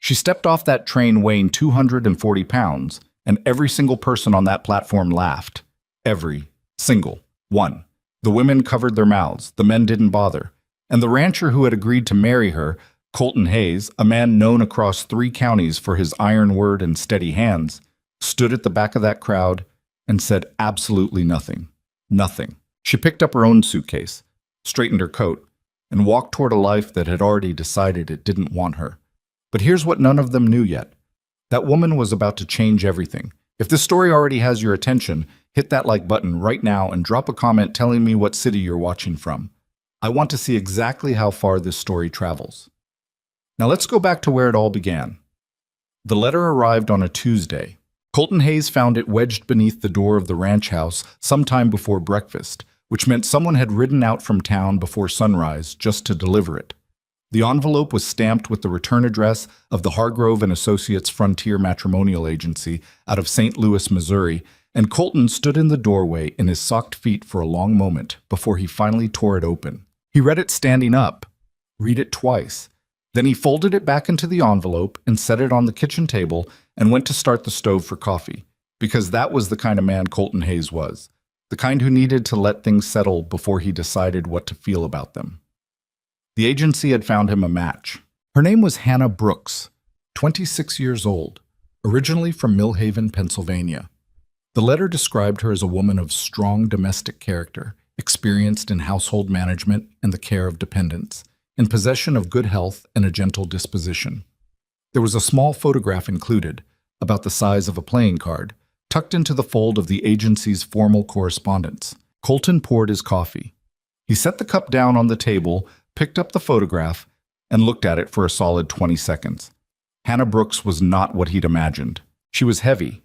She stepped off that train weighing 240 pounds, and every single person on that platform laughed. Every single one. The women covered their mouths, the men didn't bother. And the rancher who had agreed to marry her, Colton Hayes, a man known across 3 counties for his iron word and steady hands, stood at the back of that crowd and said absolutely nothing. Nothing. She picked up her own suitcase, straightened her coat, and walked toward a life that had already decided it didn't want her. But here's what none of them knew yet. That woman was about to change everything. If this story already has your attention, hit that like button right now and drop a comment telling me what city you're watching from. I want to see exactly how far this story travels. Now let's go back to where it all began. The letter arrived on a Tuesday. Colton Hayes found it wedged beneath the door of the ranch house sometime before breakfast, which meant someone had ridden out from town before sunrise just to deliver it. The envelope was stamped with the return address of the Hargrove and Associates Frontier Matrimonial Agency out of St. Louis, Missouri, and Colton stood in the doorway in his socked feet for a long moment before he finally tore it open. He read it standing up, read it twice. Then he folded it back into the envelope and set it on the kitchen table and went to start the stove for coffee, because that was the kind of man Colton Hayes was, the kind who needed to let things settle before he decided what to feel about them. The agency had found him a match. Her name was Hannah Brooks, 26 years old, originally from Millhaven, Pennsylvania. The letter described her as a woman of strong domestic character, experienced in household management and the care of dependents, in possession of good health and a gentle disposition. There was a small photograph included, about the size of a playing card, tucked into the fold of the agency's formal correspondence. Colton poured his coffee. He set the cup down on the table, picked up the photograph, and looked at it for a solid 20 seconds. Hannah Brooks was not what he'd imagined. She was heavy,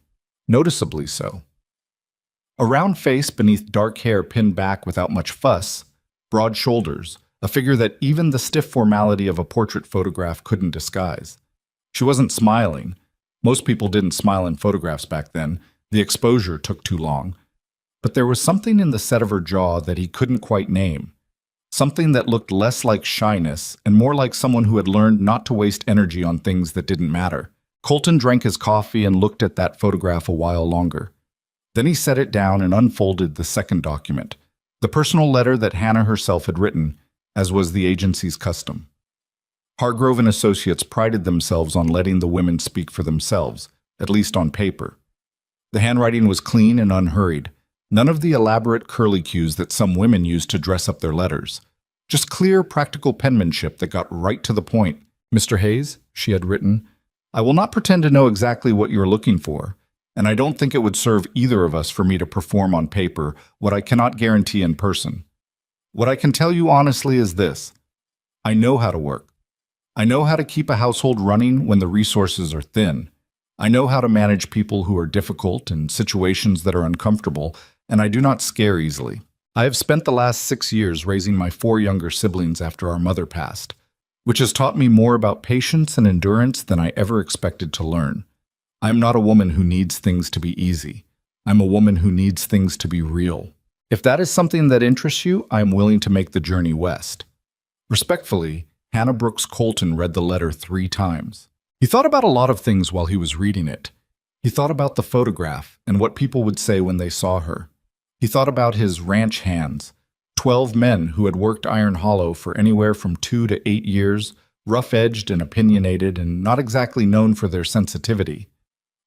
noticeably so. A round face beneath dark hair pinned back without much fuss, broad shoulders, a figure that even the stiff formality of a portrait photograph couldn't disguise. She wasn't smiling. Most people didn't smile in photographs back then. The exposure took too long. But there was something in the set of her jaw that he couldn't quite name. Something that looked less like shyness and more like someone who had learned not to waste energy on things that didn't matter. Colton drank his coffee and looked at that photograph a while longer. Then he set it down and unfolded the second document, the personal letter that Hannah herself had written, as was the agency's custom. Hargrove and Associates prided themselves on letting the women speak for themselves, at least on paper. The handwriting was clean and unhurried. None of the elaborate curlicues that some women use to dress up their letters. Just clear, practical penmanship that got right to the point. "Mr. Hayes," she had written, "I will not pretend to know exactly what you are looking for, and I don't think it would serve either of us for me to perform on paper what I cannot guarantee in person. What I can tell you honestly is this. I know how to work. I know how to keep a household running when the resources are thin. I know how to manage people who are difficult and situations that are uncomfortable, and I do not scare easily. I have spent the last 6 years raising my 4 younger siblings after our mother passed, which has taught me more about patience and endurance than I ever expected to learn. I am not a woman who needs things to be easy. I'm a woman who needs things to be real. If that is something that interests you, I am willing to make the journey west." Respectfully, Hannah Brooks Colton read the letter 3 times. He thought about a lot of things while he was reading it. He thought about the photograph and what people would say when they saw her. He thought about his ranch hands, 12 men who had worked Iron Hollow for anywhere from 2 to 8 years, rough-edged and opinionated and not exactly known for their sensitivity.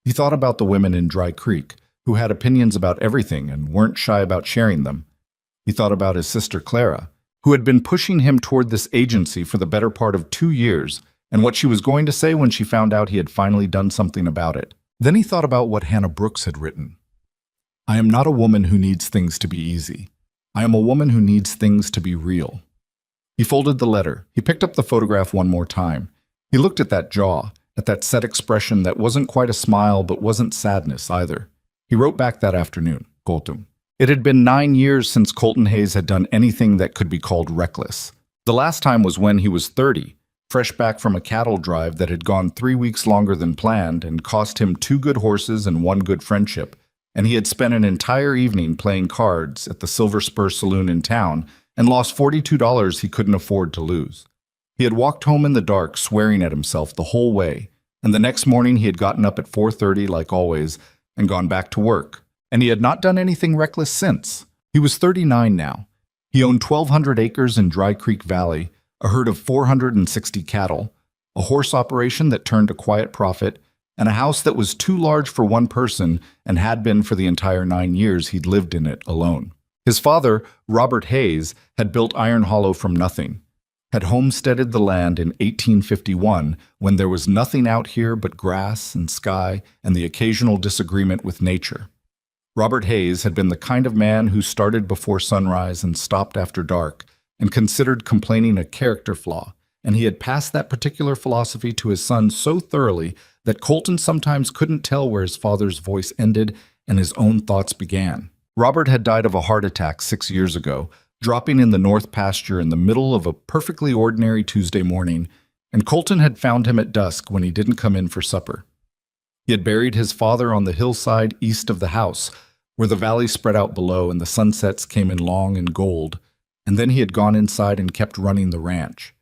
He thought about the women in Dry Creek, who had opinions about everything and weren't shy about sharing them. He thought about his sister Clara, who had been pushing him toward this agency for the better part of 2 years, and what she was going to say when she found out he had finally done something about it. Then he thought about what Hannah Brooks had written. "I am not a woman who needs things to be easy. I am a woman who needs things to be real." He folded the letter. He picked up the photograph one more time. He looked at that jaw, at that set expression that wasn't quite a smile but wasn't sadness either. He wrote back that afternoon, Colton. It had been 9 years since Colton Hayes had done anything that could be called reckless. The last time was when he was 30, fresh back from a cattle drive that had gone 3 weeks longer than planned and cost him 2 good horses and 1 good friendship, and he had spent an entire evening playing cards at the Silver Spur Saloon in town and lost $42 he couldn't afford to lose. He had walked home in the dark, swearing at himself the whole way, And the next morning he had gotten up at 4:30 like always and gone back to work. And he had not done anything reckless since. He was 39 now. He owned 1,200 acres in Dry Creek Valley, a herd of 460 cattle, a horse operation that turned a quiet profit, and a house that was too large for one person and had been for the entire 9 years he'd lived in it alone. His father, Robert Hayes, had built Iron Hollow from nothing, had homesteaded the land in 1851 when there was nothing out here but grass and sky and the occasional disagreement with nature. Robert Hayes had been the kind of man who started before sunrise and stopped after dark and considered complaining a character flaw, and he had passed that particular philosophy to his son so thoroughly that Colton sometimes couldn't tell where his father's voice ended and his own thoughts began. Robert had died of a heart attack 6 years ago, dropping in the north pasture in the middle of a perfectly ordinary Tuesday morning, and Colton had found him at dusk when he didn't come in for supper. He had buried his father on the hillside east of the house, where the valley spread out below and the sunsets came in long and gold, and then he had gone inside and kept running the ranch.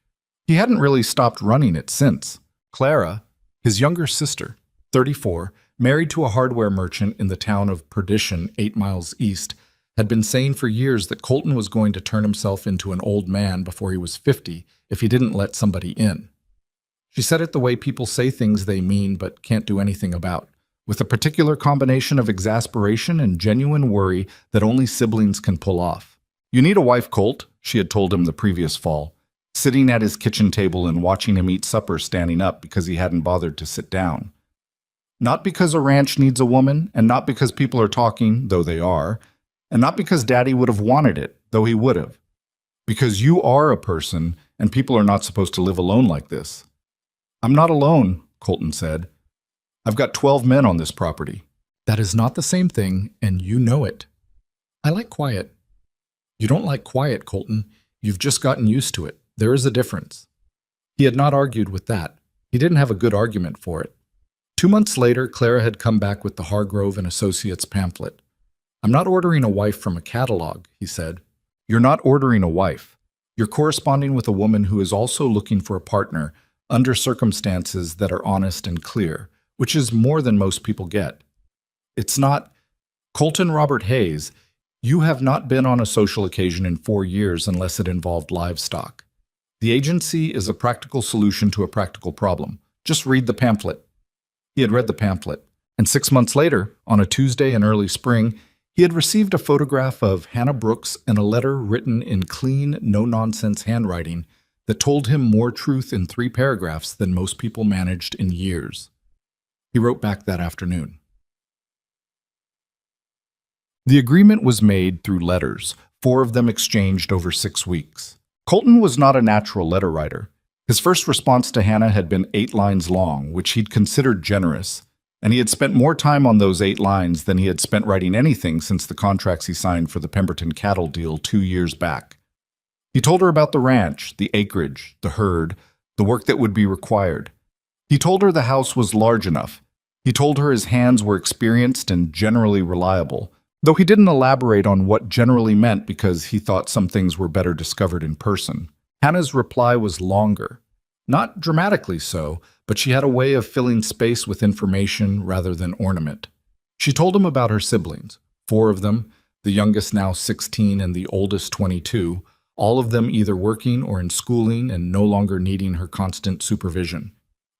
He hadn't really stopped running it since. Clara, his younger sister, 34, married to a hardware merchant in the town of Perdition, 8 miles east, had been saying for years that Colton was going to turn himself into an old man before he was 50 if he didn't let somebody in. She said it the way people say things they mean but can't do anything about, with a particular combination of exasperation and genuine worry that only siblings can pull off. "You need a wife, Colt," she had told him the previous fall, sitting at his kitchen table and watching him eat supper standing up because he hadn't bothered to sit down. Not because a ranch needs a woman, and not because people are talking, though they are, and not because Daddy would have wanted it, though he would have. Because you are a person, and people are not supposed to live alone like this. "I'm not alone," Colton said. "I've got 12 men on this property." "That is not the same thing, and you know it." "I like quiet." "You don't like quiet, Colton. You've just gotten used to it. There is a difference." He had not argued with that. He didn't have a good argument for it. 2 months later, Clara had come back with the Hargrove and Associates pamphlet. "I'm not ordering a wife from a catalog," he said. "You're not ordering a wife. You're corresponding with a woman who is also looking for a partner under circumstances that are honest and clear, which is more than most people get. It's not, Colton Robert Hayes, you have not been on a social occasion in 4 years unless it involved livestock. The agency is a practical solution to a practical problem. Just read the pamphlet." He had read the pamphlet, and 6 months later, on a Tuesday in early spring, he had received a photograph of Hannah Brooks and a letter written in clean, no-nonsense handwriting that told him more truth in 3 paragraphs than most people managed in years. He wrote back that afternoon. The agreement was made through letters, 4 of them exchanged over 6 weeks. Colton was not a natural letter writer. His first response to Hannah had been 8 lines long, which he'd considered generous, and he had spent more time on those 8 lines than he had spent writing anything since the contracts he signed for the Pemberton cattle deal 2 years back. He told her about the ranch, the acreage, the herd, the work that would be required. He told her the house was large enough. He told her his hands were experienced and generally reliable, though he didn't elaborate on what generally meant because he thought some things were better discovered in person. Hannah's reply was longer. Not dramatically so, but she had a way of filling space with information rather than ornament. She told him about her siblings, 4 of them, the youngest now 16 and the oldest 22, all of them either working or in schooling and no longer needing her constant supervision.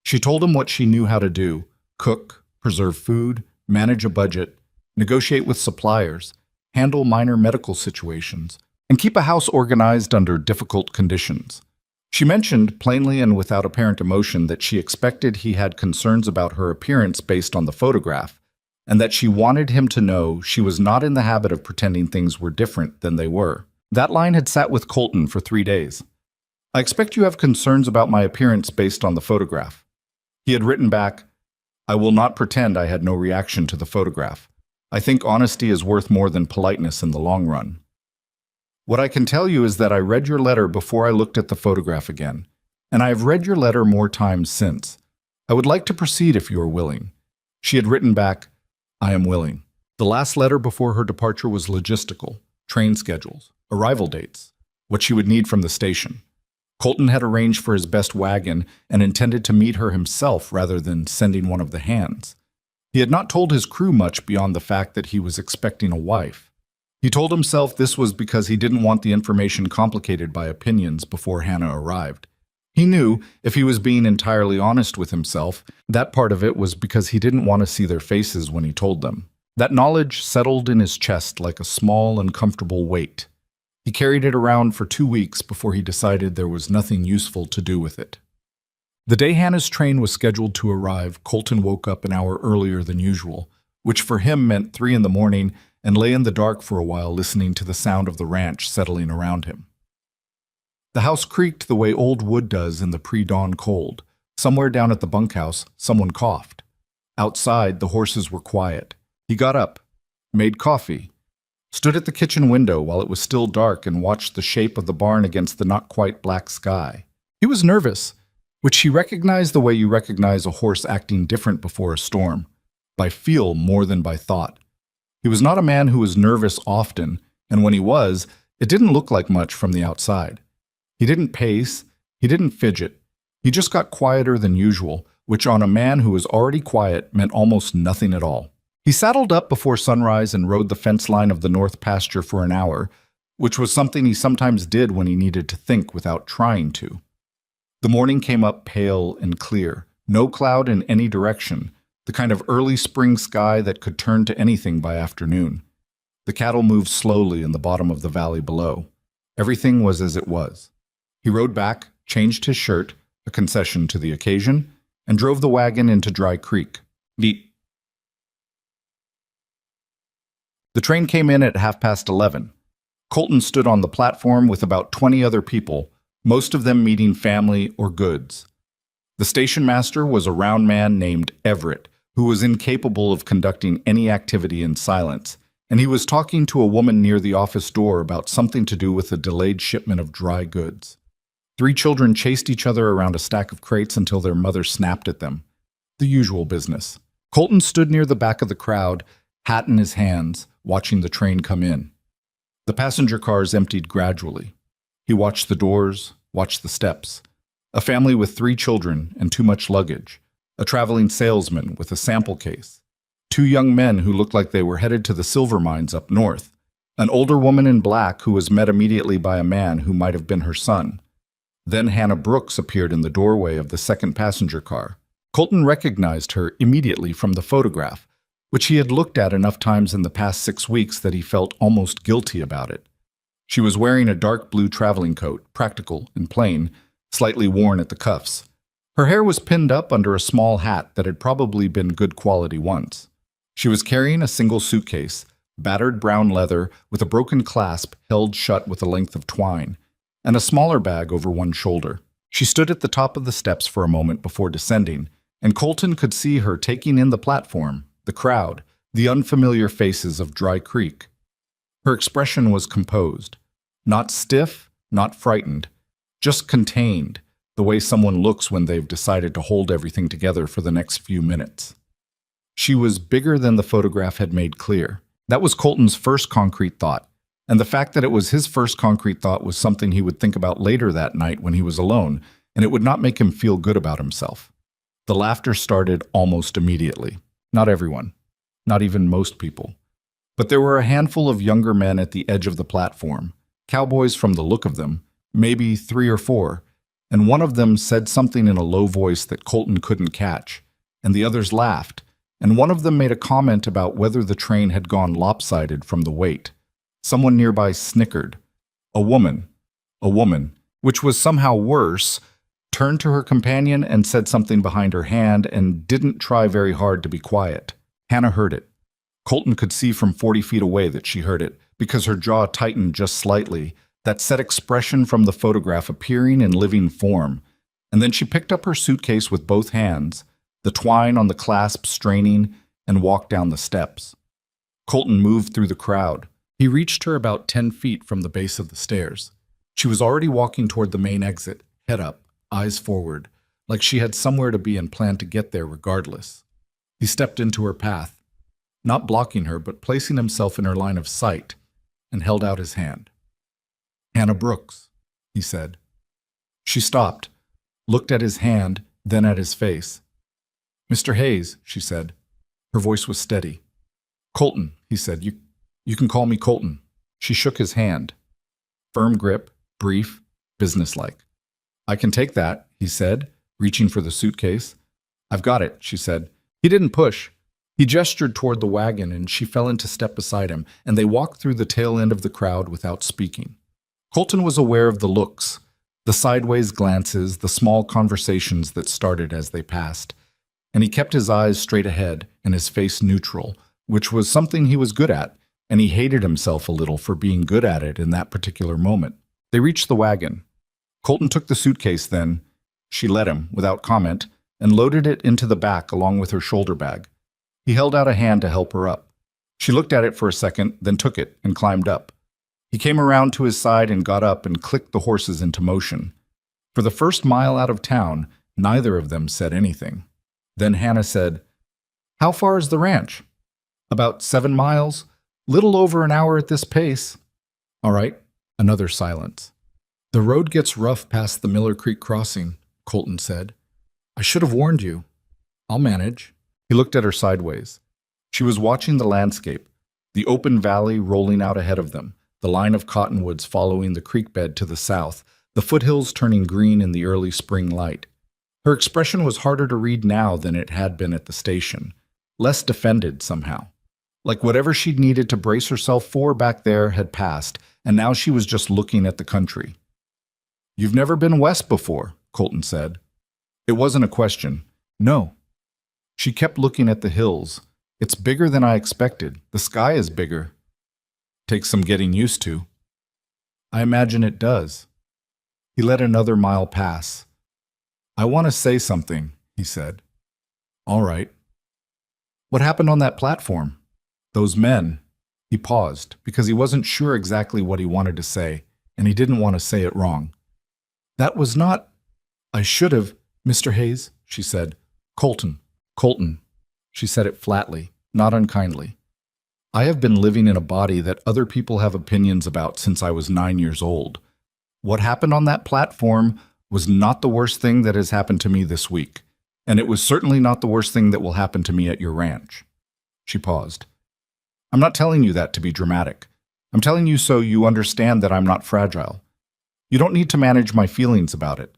She told him what she knew how to do: cook, preserve food, manage a budget, negotiate with suppliers, handle minor medical situations, and keep a house organized under difficult conditions. She mentioned, plainly and without apparent emotion, that she expected he had concerns about her appearance based on the photograph, and that she wanted him to know she was not in the habit of pretending things were different than they were. That line had sat with Colton for 3 days. "I expect you have concerns about my appearance based on the photograph." He had written back, "I will not pretend I had no reaction to the photograph. I think honesty is worth more than politeness in the long run. What I can tell you is that I read your letter before I looked at the photograph again, and I have read your letter more times since. I would like to proceed if you are willing." She had written back, "I am willing." The last letter before her departure was logistical: train schedules, arrival dates, what she would need from the station. Colton had arranged for his best wagon and intended to meet her himself rather than sending one of the hands. He had not told his crew much beyond the fact that he was expecting a wife. He told himself this was because he didn't want the information complicated by opinions before Hannah arrived. He knew, if he was being entirely honest with himself, that part of it was because he didn't want to see their faces when he told them. That knowledge settled in his chest like a small, uncomfortable weight. He carried it around for 2 weeks before he decided there was nothing useful to do with it. The day Hannah's train was scheduled to arrive, Colton woke up an hour earlier than usual, which for him meant 3 in the morning, and lay in the dark for a while listening to the sound of the ranch settling around him. The house creaked the way old wood does in the pre-dawn cold. Somewhere down at the bunkhouse, someone coughed. Outside, the horses were quiet. He got up, made coffee, stood at the kitchen window while it was still dark and watched the shape of the barn against the not-quite black sky. He was nervous, which he recognized the way you recognize a horse acting different before a storm, by feel more than by thought. He was not a man who was nervous often, and when he was, it didn't look like much from the outside. He didn't pace, he didn't fidget. He just got quieter than usual, which on a man who was already quiet meant almost nothing at all. He saddled up before sunrise and rode the fence line of the north pasture for an hour, which was something he sometimes did when he needed to think without trying to. The morning came up pale and clear, no cloud in any direction, the kind of early spring sky that could turn to anything by afternoon. The cattle moved slowly in the bottom of the valley below. Everything was as it was. He rode back, changed his shirt, a concession to the occasion, and drove the wagon into Dry Creek. The train came in at 11:30. Colton stood on the platform with about 20 other people, most of them meeting family or goods. The station master was a round man named Everett, who was incapable of conducting any activity in silence, and he was talking to a woman near the office door about something to do with a delayed shipment of dry goods. 3 children chased each other around a stack of crates until their mother snapped at them. The usual business. Colton stood near the back of the crowd, hat in his hands, watching the train come in. The passenger cars emptied gradually. He watched the doors, watched the steps. A family with 3 children and too much luggage. A traveling salesman with a sample case. 2 young men who looked like they were headed to the silver mines up north. An older woman in black who was met immediately by a man who might have been her son. Then Hannah Brooks appeared in the doorway of the second passenger car. Colton recognized her immediately from the photograph, which he had looked at enough times in the past 6 weeks that he felt almost guilty about it. She was wearing a dark blue traveling coat, practical and plain, slightly worn at the cuffs. Her hair was pinned up under a small hat that had probably been good quality once. She was carrying a single suitcase, battered brown leather with a broken clasp held shut with a length of twine, and a smaller bag over one shoulder. She stood at the top of the steps for a moment before descending, and Colton could see her taking in the platform, the crowd, the unfamiliar faces of Dry Creek. Her expression was composed, not stiff, not frightened, just contained, the way someone looks when they've decided to hold everything together for the next few minutes. She was bigger than the photograph had made clear. That was Colton's first concrete thought, and the fact that it was his first concrete thought was something he would think about later that night when he was alone, and it would not make him feel good about himself. The laughter started almost immediately. Not everyone, not even most people. But there were a handful of younger men at the edge of the platform, cowboys from the look of them, maybe 3 or 4, and one of them said something in a low voice that Colton couldn't catch, and the others laughed, and one of them made a comment about whether the train had gone lopsided from the weight. Someone nearby snickered. A woman, which was somehow worse, turned to her companion and said something behind her hand and didn't try very hard to be quiet. Hannah heard it. Colton could see from 40 feet away that she heard it, because her jaw tightened just slightly, that set expression from the photograph appearing in living form. And then she picked up her suitcase with both hands, the twine on the clasp straining, and walked down the steps. Colton moved through the crowd. He reached her about 10 feet from the base of the stairs. She was already walking toward the main exit, head up, eyes forward, like she had somewhere to be and planned to get there regardless. He stepped into her path, not blocking her, but placing himself in her line of sight, and held out his hand. "Hannah Brooks," he said. She stopped, looked at his hand, then at his face. "Mr. Hayes," she said. Her voice was steady. "Colton," he said. You can call me Colton." She shook his hand. Firm grip, brief, businesslike. "I can take that," he said, reaching for the suitcase. "I've got it," she said. He didn't push. He gestured toward the wagon, and she fell into step beside him, and they walked through the tail end of the crowd without speaking. Colton was aware of the looks, the sideways glances, the small conversations that started as they passed, and he kept his eyes straight ahead and his face neutral, which was something he was good at, and he hated himself a little for being good at it in that particular moment. They reached the wagon. Colton took the suitcase then. She let him, without comment, and loaded it into the back along with her shoulder bag. He held out a hand to help her up. She looked at it for a second, then took it and climbed up. He came around to his side and got up and clicked the horses into motion. For the first mile out of town, neither of them said anything. Then Hannah said, "How far is the ranch?" "About 7 miles. Little over an hour at this pace." "All right." Another silence. "The road gets rough past the Miller Creek crossing," Colton said. "I should have warned you." "I'll manage." He looked at her sideways. She was watching the landscape, the open valley rolling out ahead of them, the line of cottonwoods following the creek bed to the south, the foothills turning green in the early spring light. Her expression was harder to read now than it had been at the station, less defended somehow. Like whatever she'd needed to brace herself for back there had passed, and now she was just looking at the country. "You've never been west before," Colton said. It wasn't a question. "No." She kept looking at the hills. "It's bigger than I expected. The sky is bigger." "Takes some getting used to." "I imagine it does." He let another mile pass. "I want to say something," he said. "All right." "What happened on that platform?" "Those men." He paused, because he wasn't sure exactly what he wanted to say, and he didn't want to say it wrong. "That was not—" "I should have, Mr. Hayes," she said. "Colton." "Colton." She said it flatly, not unkindly. "I have been living in a body that other people have opinions about since I was 9 years old. What happened on that platform was not the worst thing that has happened to me this week, and it was certainly not the worst thing that will happen to me at your ranch." She paused. "I'm not telling you that to be dramatic. I'm telling you so you understand that I'm not fragile. You don't need to manage my feelings about it."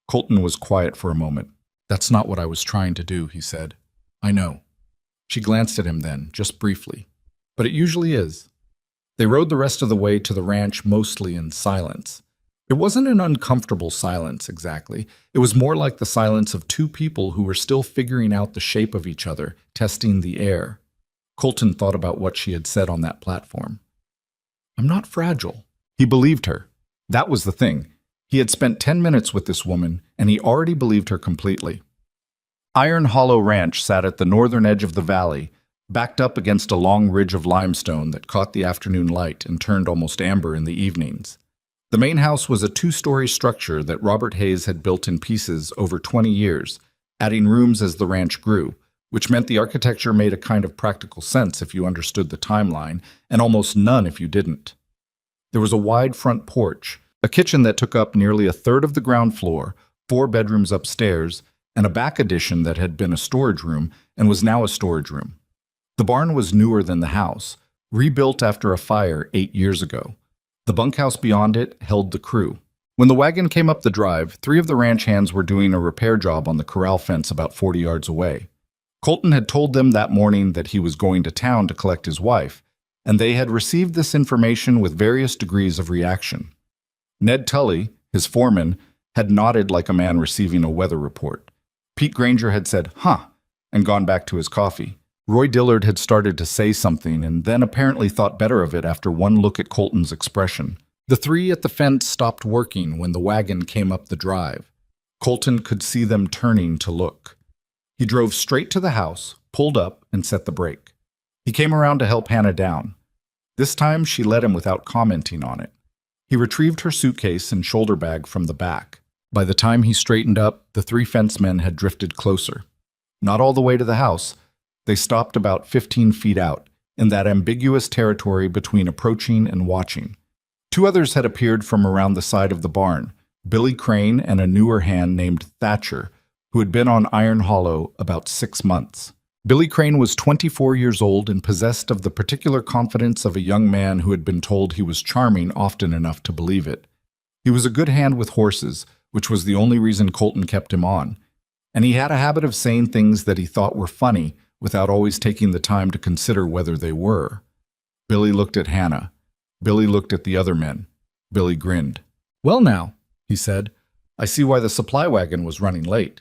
Colton was quiet for a moment. "That's not what I was trying to do," he said. "I know." She glanced at him then, just briefly. "But it usually is." They rode the rest of the way to the ranch mostly in silence. It wasn't an uncomfortable silence, exactly. It was more like the silence of two people who were still figuring out the shape of each other, testing the air. Colton thought about what she had said on that platform. "I'm not fragile." He believed her. That was the thing. He had spent 10 minutes with this woman, and he already believed her completely. Iron Hollow Ranch sat at the northern edge of the valley, backed up against a long ridge of limestone that caught the afternoon light and turned almost amber in the evenings. The main house was a 2-story structure that Robert Hayes had built in pieces over 20 years, adding rooms as the ranch grew, which meant the architecture made a kind of practical sense if you understood the timeline, and almost none if you didn't. There was a wide front porch, a kitchen that took up nearly a third of the ground floor, 4 bedrooms upstairs, and a back addition that had been a storage room and was now a storage room. The barn was newer than the house, rebuilt after a fire 8 years ago. The bunkhouse beyond it held the crew. When the wagon came up the drive, 3 of the ranch hands were doing a repair job on the corral fence about 40 yards away. Colton had told them that morning that he was going to town to collect his wife, and they had received this information with various degrees of reaction. Ned Tully, his foreman, had nodded like a man receiving a weather report. Pete Granger had said, "Huh," and gone back to his coffee. Roy Dillard had started to say something and then apparently thought better of it after one look at Colton's expression. The 3 at the fence stopped working when the wagon came up the drive. Colton could see them turning to look. He drove straight to the house, pulled up, and set the brake. He came around to help Hannah down. This time she let him without commenting on it. He retrieved her suitcase and shoulder bag from the back. By the time he straightened up, the 3 fencemen had drifted closer. Not all the way to the house. They stopped about 15 feet out, in that ambiguous territory between approaching and watching. 2 others had appeared from around the side of the barn, Billy Crane and a newer hand named Thatcher, who had been on Iron Hollow about 6 months. Billy Crane was 24 years old and possessed of the particular confidence of a young man who had been told he was charming often enough to believe it. He was a good hand with horses, which was the only reason Colton kept him on, and he had a habit of saying things that he thought were funny without always taking the time to consider whether they were. Billy looked at Hannah. Billy looked at the other men. Billy grinned. "Well now," he said, "I see why the supply wagon was running late."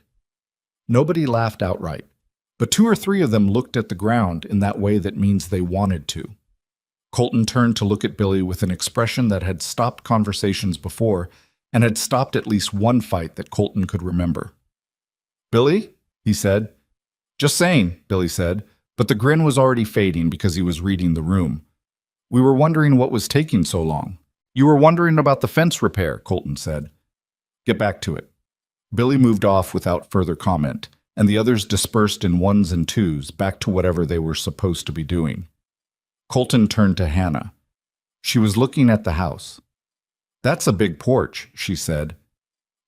Nobody laughed outright, but 2 or 3 of them looked at the ground in that way that means they wanted to. Colton turned to look at Billy with an expression that had stopped conversations before and had stopped at least one fight that Colton could remember. "Billy?" he said. "Just saying," Billy said, but the grin was already fading because he was reading the room. "We were wondering what was taking so long." "You were wondering about the fence repair," Colton said. "Get back to it." Billy moved off without further comment, and the others dispersed in ones and twos back to whatever they were supposed to be doing. Colton turned to Hannah. She was looking at the house. "That's a big porch," she said.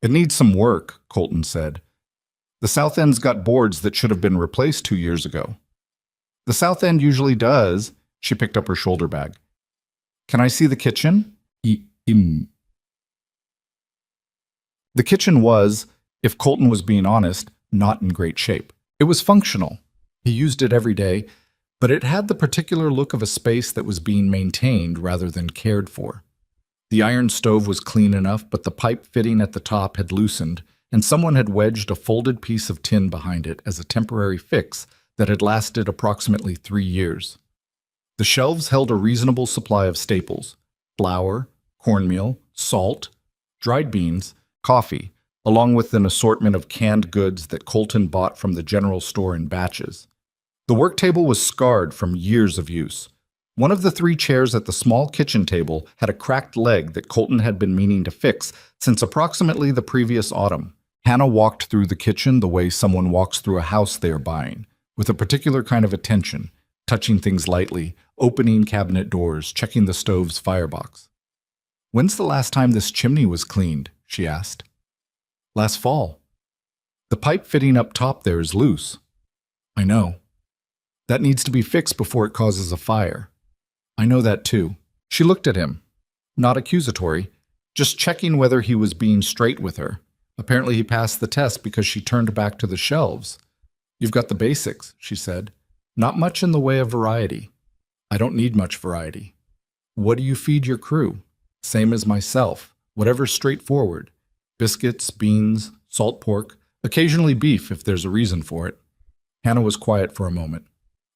"It needs some work," Colton said. "The south end's got boards that should have been replaced 2 years ago." "The south end usually does." She picked up her shoulder bag. "Can I see the kitchen?" The kitchen was, if Colton was being honest, not in great shape. It was functional. He used it every day, but it had the particular look of a space that was being maintained rather than cared for. The iron stove was clean enough, but the pipe fitting at the top had loosened, and someone had wedged a folded piece of tin behind it as a temporary fix that had lasted approximately 3 years. The shelves held a reasonable supply of staples: flour, cornmeal, salt, dried beans, coffee, along with an assortment of canned goods that Colton bought from the general store in batches. The work table was scarred from years of use. One of the 3 chairs at the small kitchen table had a cracked leg that Colton had been meaning to fix since approximately the previous autumn. Hannah walked through the kitchen the way someone walks through a house they are buying, with a particular kind of attention, touching things lightly, opening cabinet doors, checking the stove's firebox. "When's the last time this chimney was cleaned?" she asked. "Last fall." "The pipe fitting up top there is loose." "I know. That needs to be fixed before it causes a fire." "I know that too." She looked at him. Not accusatory, just checking whether he was being straight with her. Apparently he passed the test because she turned back to the shelves. "You've got the basics," she said. "Not much in the way of variety." "I don't need much variety." "What do you feed your crew?" "Same as myself. Whatever's straightforward. Biscuits, beans, salt pork, occasionally beef if there's a reason for it." Hannah was quiet for a moment.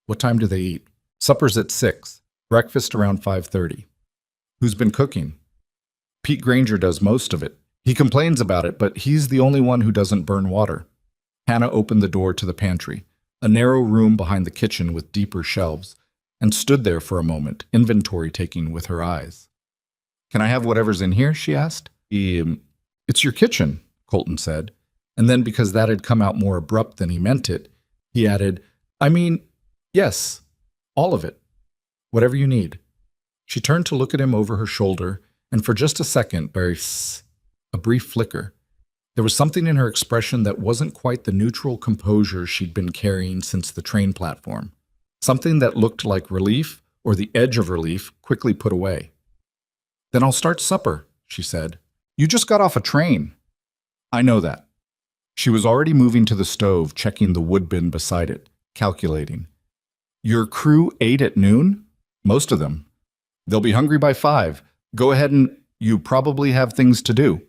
"What time do they eat?" "Supper's at 6. Breakfast around 5:30. "Who's been cooking?" "Pete Granger does most of it. He complains about it, but he's the only one who doesn't burn water." Hannah opened the door to the pantry, a narrow room behind the kitchen with deeper shelves, and stood there for a moment, inventory taking with her eyes. "Can I have whatever's in here?" she asked. It's your kitchen," Colton said, and then because that had come out more abrupt than he meant it, he added, "I mean, yes, all of it. Whatever you need." She turned to look at him over her shoulder, and for just a second, a brief flicker, there was something in her expression that wasn't quite the neutral composure she'd been carrying since the train platform. Something that looked like relief, or the edge of relief, quickly put away. "Then I'll start supper," she said. "You just got off a train." "I know that." She was already moving to the stove, checking the wood bin beside it, calculating. "Your crew ate at noon?" "Most of them." "They'll be hungry by 5. Go ahead and you probably have things to do."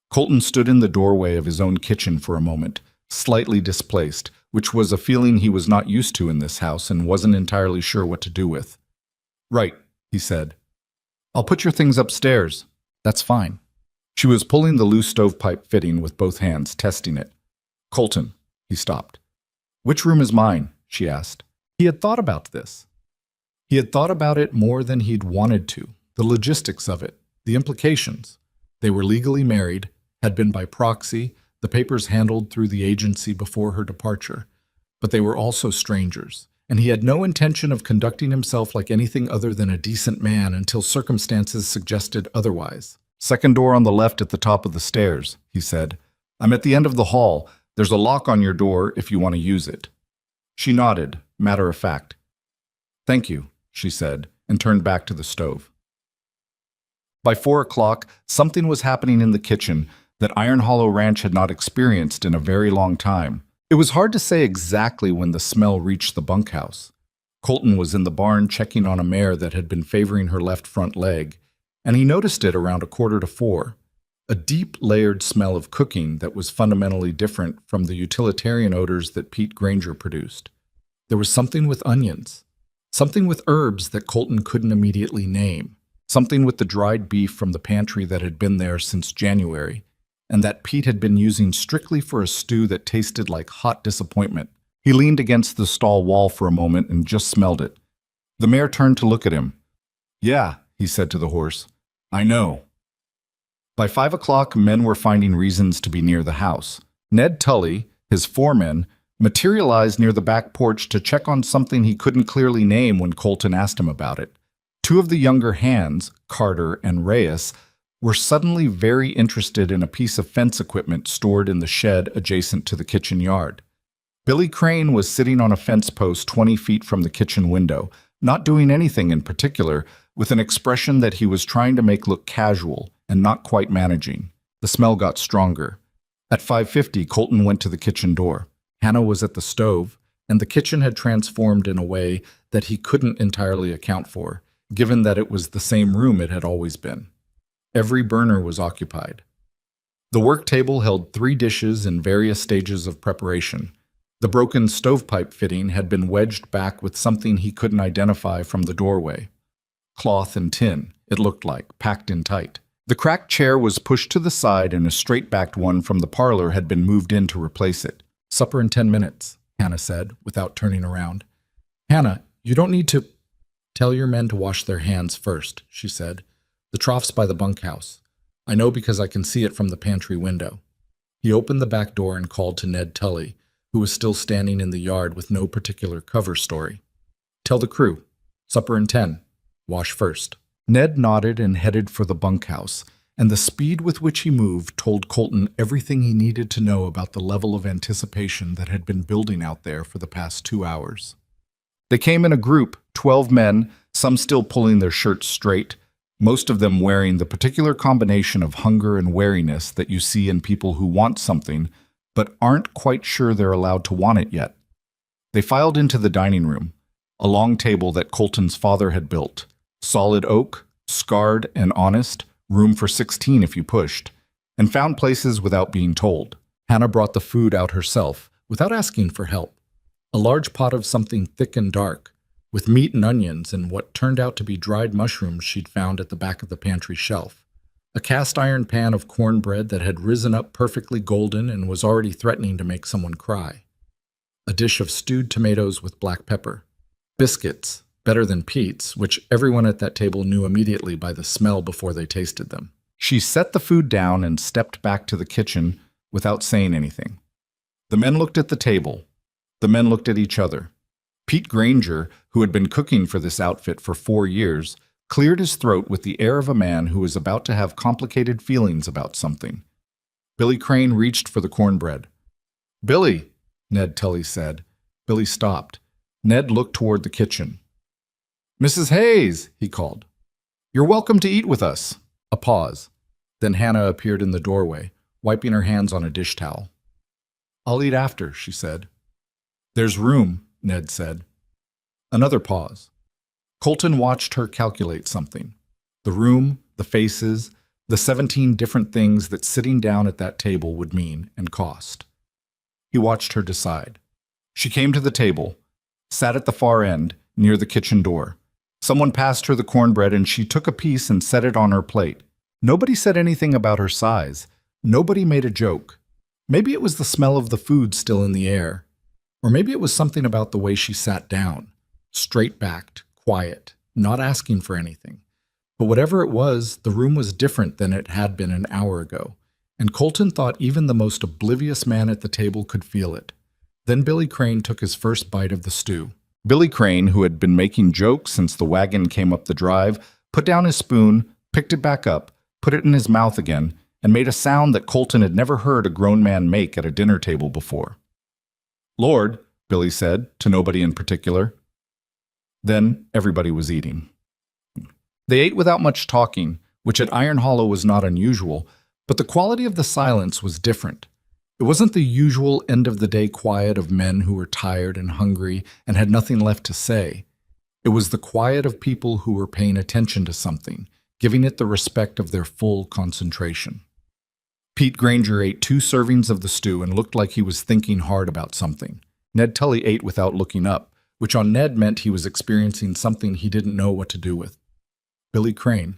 Colton stood in the doorway of his own kitchen for a moment, slightly displaced, which was a feeling he was not used to in this house and wasn't entirely sure what to do with. "Right," he said. "I'll put your things upstairs." "That's fine." She was pulling the loose stovepipe fitting with both hands, testing it. "Colton," he stopped. "Which room is mine?" she asked. He had thought about this. He had thought about it more than he'd wanted to, the logistics of it, the implications. They were legally married, had been by proxy, the papers handled through the agency before her departure, but they were also strangers, and he had no intention of conducting himself like anything other than a decent man until circumstances suggested otherwise. Second door on the left at the top of the stairs, he said. I'm at the end of the hall. There's a lock on your door if you want to use it. She nodded, matter of fact. Thank you, she said, and turned back to the stove. By 4 o'clock, something was happening in the kitchen that Iron Hollow Ranch had not experienced in a very long time. It was hard to say exactly when the smell reached the bunkhouse. Colton was in the barn checking on a mare that had been favoring her left front leg, and he noticed it around 3:45. A deep, layered smell of cooking that was fundamentally different from the utilitarian odors that Pete Granger produced. There was something with onions, something with herbs that Colton couldn't immediately name, something with the dried beef from the pantry that had been there since January, and that Pete had been using strictly for a stew that tasted like hot disappointment. He leaned against the stall wall for a moment and just smelled it. The mare turned to look at him. Yeah, he said to the horse. I know. By 5 o'clock, men were finding reasons to be near the house. Ned Tully, his foreman, materialized near the back porch to check on something he couldn't clearly name when Colton asked him about it. Two of the younger hands, Carter and Reyes, were suddenly very interested in a piece of fence equipment stored in the shed adjacent to the kitchen yard. Billy Crane was sitting on a fence post 20 feet from the kitchen window, not doing anything in particular, with an expression that he was trying to make look casual and not quite managing. The smell got stronger. At 5:50, Colton went to the kitchen door. Hannah was at the stove, and the kitchen had transformed in a way that he couldn't entirely account for, given that it was the same room it had always been. Every burner was occupied. The work table held 3 dishes in various stages of preparation. The broken stovepipe fitting had been wedged back with something he couldn't identify from the doorway. Cloth and tin, it looked like, packed in tight. The cracked chair was pushed to the side and a straight-backed one from the parlor had been moved in to replace it. Supper in 10 minutes, Hannah said, without turning around. Hannah, you don't need to... Tell your men to wash their hands first, she said. The trough's by the bunkhouse. I know because I can see it from the pantry window. He opened the back door and called to Ned Tully, who was still standing in the yard with no particular cover story. Tell the crew. Supper in 10. Wash first. Ned nodded and headed for the bunkhouse, and the speed with which he moved told Colton everything he needed to know about the level of anticipation that had been building out there for the past 2 hours. They came in a group, 12 men, some still pulling their shirts straight, most of them wearing the particular combination of hunger and wariness that you see in people who want something, but aren't quite sure they're allowed to want it yet. They filed into the dining room, a long table that Colton's father had built. Solid oak, scarred and honest, room for 16 if you pushed, and found places without being told. Hannah brought the food out herself, without asking for help. A large pot of something thick and dark, with meat and onions and what turned out to be dried mushrooms she'd found at the back of the pantry shelf. A cast iron pan of cornbread that had risen up perfectly golden and was already threatening to make someone cry. A dish of stewed tomatoes with black pepper. Biscuits, better than Pete's, which everyone at that table knew immediately by the smell before they tasted them. She set the food down and stepped back to the kitchen without saying anything. The men looked at the table. The men looked at each other. Pete Granger, who had been cooking for this outfit for 4 years, cleared his throat with the air of a man who was about to have complicated feelings about something. Billy Crane reached for the cornbread. "Billy," Ned Tully said. Billy stopped. Ned looked toward the kitchen. "Mrs. Hayes," he called. "You're welcome to eat with us." A pause. Then Hannah appeared in the doorway, wiping her hands on a dish towel. "I'll eat after," she said. "There's room," Ned said. Another pause. Colton watched her calculate something. The room, the faces, the 17 different things that sitting down at that table would mean and cost. He watched her decide. She came to the table, sat at the far end, near the kitchen door. Someone passed her the cornbread and she took a piece and set it on her plate. Nobody said anything about her size. Nobody made a joke. Maybe it was the smell of the food still in the air. Or maybe it was something about the way she sat down, straight-backed, quiet, not asking for anything. But whatever it was, the room was different than it had been an hour ago, and Colton thought even the most oblivious man at the table could feel it. Then Billy Crane took his first bite of the stew. Billy Crane, who had been making jokes since the wagon came up the drive, put down his spoon, picked it back up, put it in his mouth again, and made a sound that Colton had never heard a grown man make at a dinner table before. "Lord," Billy said, to nobody in particular. Then everybody was eating. They ate without much talking, which at Iron Hollow was not unusual, but the quality of the silence was different. It wasn't the usual end-of-the-day quiet of men who were tired and hungry and had nothing left to say. It was the quiet of people who were paying attention to something, giving it the respect of their full concentration. Pete Granger ate 2 servings of the stew and looked like he was thinking hard about something. Ned Tully ate without looking up, which on Ned meant he was experiencing something he didn't know what to do with. Billy Crane.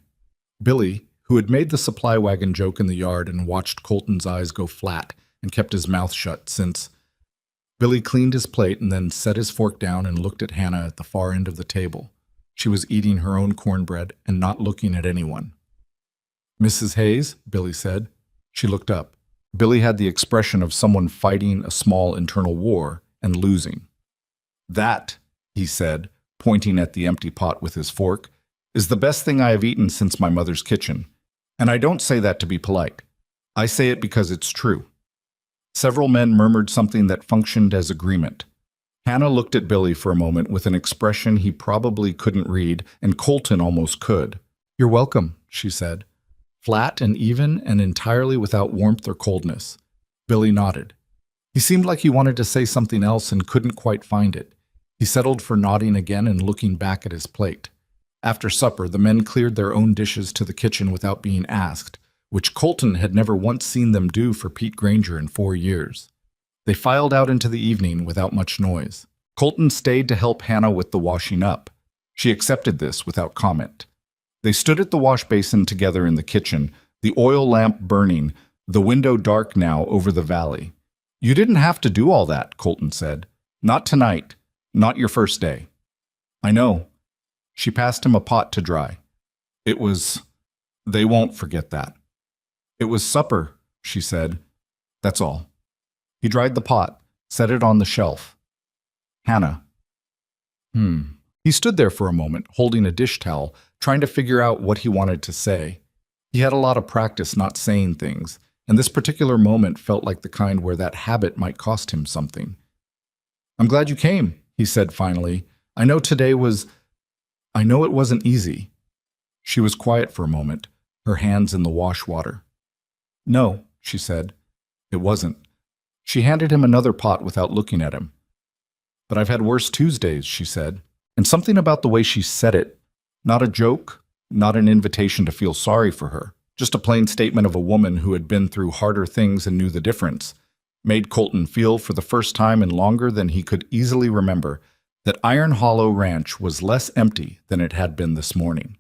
Billy, who had made the supply wagon joke in the yard and watched Colton's eyes go flat and kept his mouth shut since. Billy cleaned his plate and then set his fork down and looked at Hannah at the far end of the table. She was eating her own cornbread and not looking at anyone. "Mrs. Hayes," Billy said. She looked up. Billy had the expression of someone fighting a small internal war and losing. "That," he said, pointing at the empty pot with his fork, "is the best thing I have eaten since my mother's kitchen. And I don't say that to be polite. I say it because it's true." Several men murmured something that functioned as agreement. Hannah looked at Billy for a moment with an expression he probably couldn't read, and Colton almost could. "You're welcome," she said. Flat and even and entirely without warmth or coldness. Billy nodded. He seemed like he wanted to say something else and couldn't quite find it. He settled for nodding again and looking back at his plate. After supper, the men cleared their own dishes to the kitchen without being asked, which Colton had never once seen them do for Pete Granger in 4 years. They filed out into the evening without much noise. Colton stayed to help Hannah with the washing up. She accepted this without comment. They stood at the wash basin together in the kitchen, the oil lamp burning, the window dark now over the valley. "You didn't have to do all that," Colton said. "Not tonight. Not your first day." "I know." She passed him a pot to dry. They won't forget that. "It was supper," she said. "That's all." He dried the pot, set it on the shelf. "Hannah." He stood there for a moment, holding a dish towel, trying to figure out what he wanted to say. He had a lot of practice not saying things, and this particular moment felt like the kind where that habit might cost him something. "I'm glad you came," he said finally. I know it wasn't easy." She was quiet for a moment, her hands in the wash water. "No," she said. "It wasn't." She handed him another pot without looking at him. "But I've had worse Tuesdays," she said. And something about the way she said it, not a joke, not an invitation to feel sorry for her, just a plain statement of a woman who had been through harder things and knew the difference, made Colton feel for the first time in longer than he could easily remember that Iron Hollow Ranch was less empty than it had been this morning.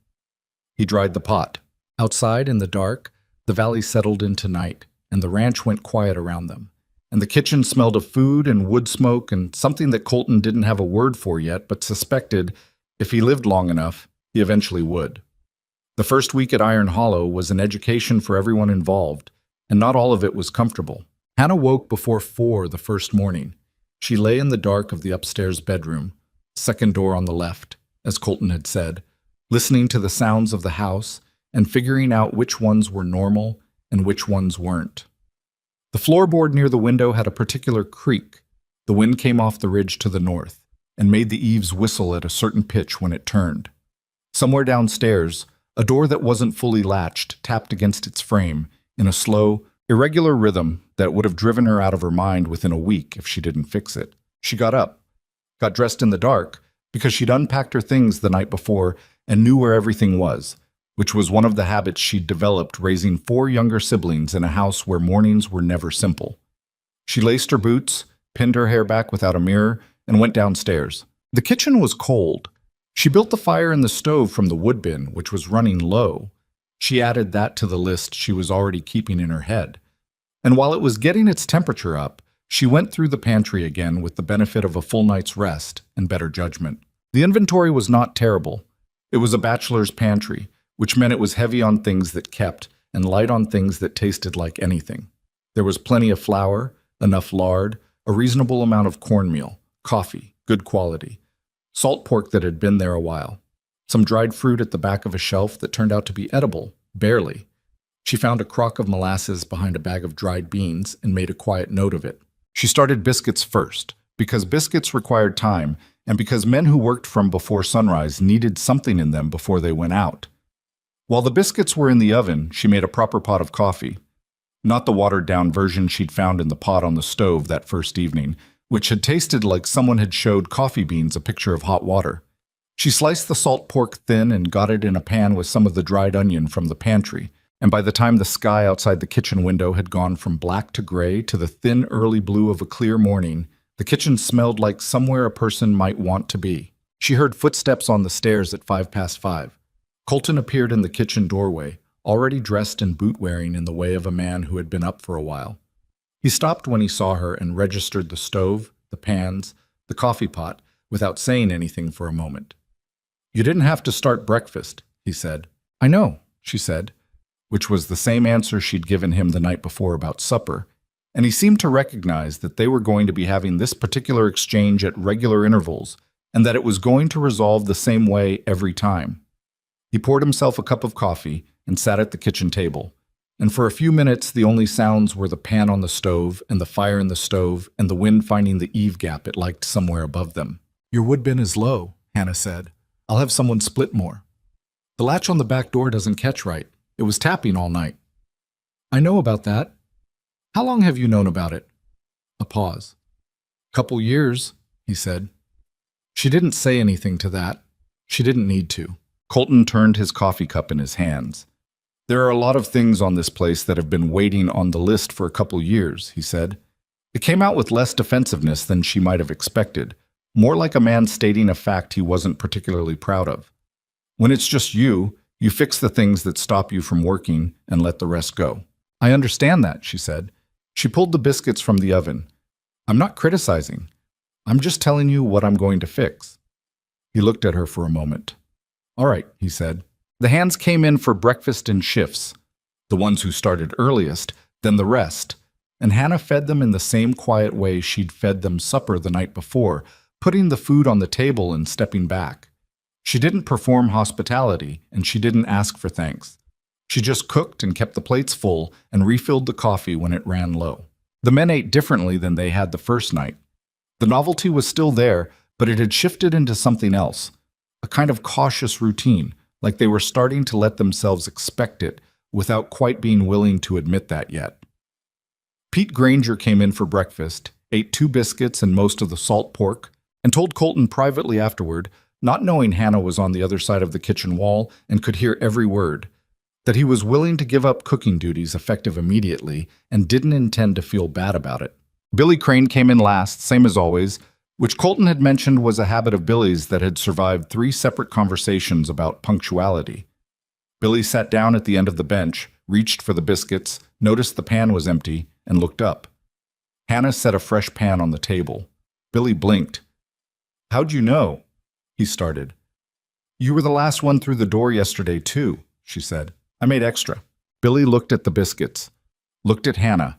He dried the pot. Outside in the dark, the valley settled into night, and the ranch went quiet around them. And the kitchen smelled of food and wood smoke and something that Colton didn't have a word for yet, but suspected, if he lived long enough, he eventually would. The first week at Iron Hollow was an education for everyone involved, and not all of it was comfortable. Hannah woke before 4 the first morning. She lay in the dark of the upstairs bedroom, second door on the left, as Colton had said, listening to the sounds of the house and figuring out which ones were normal and which ones weren't. The floorboard near the window had a particular creak. The wind came off the ridge to the north and made the eaves whistle at a certain pitch when it turned. Somewhere downstairs, a door that wasn't fully latched tapped against its frame in a slow, irregular rhythm that would have driven her out of her mind within a week if she didn't fix it. She got up, got dressed in the dark, because she'd unpacked her things the night before and knew where everything was, which was one of the habits she'd developed raising 4 younger siblings in a house where mornings were never simple. She laced her boots, pinned her hair back without a mirror, and went downstairs. The kitchen was cold. She built the fire in the stove from the wood bin, which was running low. She added that to the list she was already keeping in her head. And while it was getting its temperature up, she went through the pantry again with the benefit of a full night's rest and better judgment. The inventory was not terrible. It was a bachelor's pantry, which meant it was heavy on things that kept and light on things that tasted like anything. There was plenty of flour, enough lard, a reasonable amount of cornmeal, coffee, good quality, salt pork that had been there a while, some dried fruit at the back of a shelf that turned out to be edible, barely, She found a crock of molasses behind a bag of dried beans and made a quiet note of it. She started biscuits first, because biscuits required time and because men who worked from before sunrise needed something in them before they went out. While the biscuits were in the oven, she made a proper pot of coffee. Not the watered-down version she'd found in the pot on the stove that first evening, which had tasted like someone had showed coffee beans a picture of hot water. She sliced the salt pork thin and got it in a pan with some of the dried onion from the pantry, and by the time the sky outside the kitchen window had gone from black to gray to the thin early blue of a clear morning, the kitchen smelled like somewhere a person might want to be. She heard footsteps on the stairs at 5:05. Colton appeared in the kitchen doorway, already dressed and boot-wearing in the way of a man who had been up for a while. He stopped when he saw her and registered the stove, the pans, the coffee pot, without saying anything for a moment. "You didn't have to start breakfast," he said. "I know," she said, which was the same answer she'd given him the night before about supper, and he seemed to recognize that they were going to be having this particular exchange at regular intervals, and that it was going to resolve the same way every time. He poured himself a cup of coffee and sat at the kitchen table, and for a few minutes the only sounds were the pan on the stove and the fire in the stove and the wind finding the eave gap it liked somewhere above them. "Your wood bin is low," Hannah said. "I'll have someone split more. The latch on the back door doesn't catch right. It was tapping all night." "I know about that. How long have you known about it?" A pause. "Couple years," he said. She didn't say anything to that. She didn't need to. Colton turned his coffee cup in his hands. "There are a lot of things on this place that have been waiting on the list for a couple years," he said. It came out with less defensiveness than she might have expected, more like a man stating a fact he wasn't particularly proud of. "When it's just you fix the things that stop you from working and let the rest go." "I understand that," she said. She pulled the biscuits from the oven. "I'm not criticizing. I'm just telling you what I'm going to fix." He looked at her for a moment. "All right," he said. The hands came in for breakfast in shifts, the ones who started earliest, then the rest, and Hannah fed them in the same quiet way she'd fed them supper the night before, putting the food on the table and stepping back. She didn't perform hospitality, and she didn't ask for thanks. She just cooked and kept the plates full and refilled the coffee when it ran low. The men ate differently than they had the first night. The novelty was still there, but it had shifted into something else, a kind of cautious routine, like they were starting to let themselves expect it without quite being willing to admit that yet. Pete Granger came in for breakfast, ate 2 biscuits and most of the salt pork, and told Colton privately afterward, not knowing Hannah was on the other side of the kitchen wall and could hear every word, that he was willing to give up cooking duties effective immediately and didn't intend to feel bad about it. Billy Crane came in last, same as always, which Colton had mentioned was a habit of Billy's that had survived 3 separate conversations about punctuality. Billy sat down at the end of the bench, reached for the biscuits, noticed the pan was empty, and looked up. Hannah set a fresh pan on the table. Billy blinked. "How'd you know?" he started. "You were the last one through the door yesterday, too," she said. "I made extra." Billy looked at the biscuits, looked at Hannah,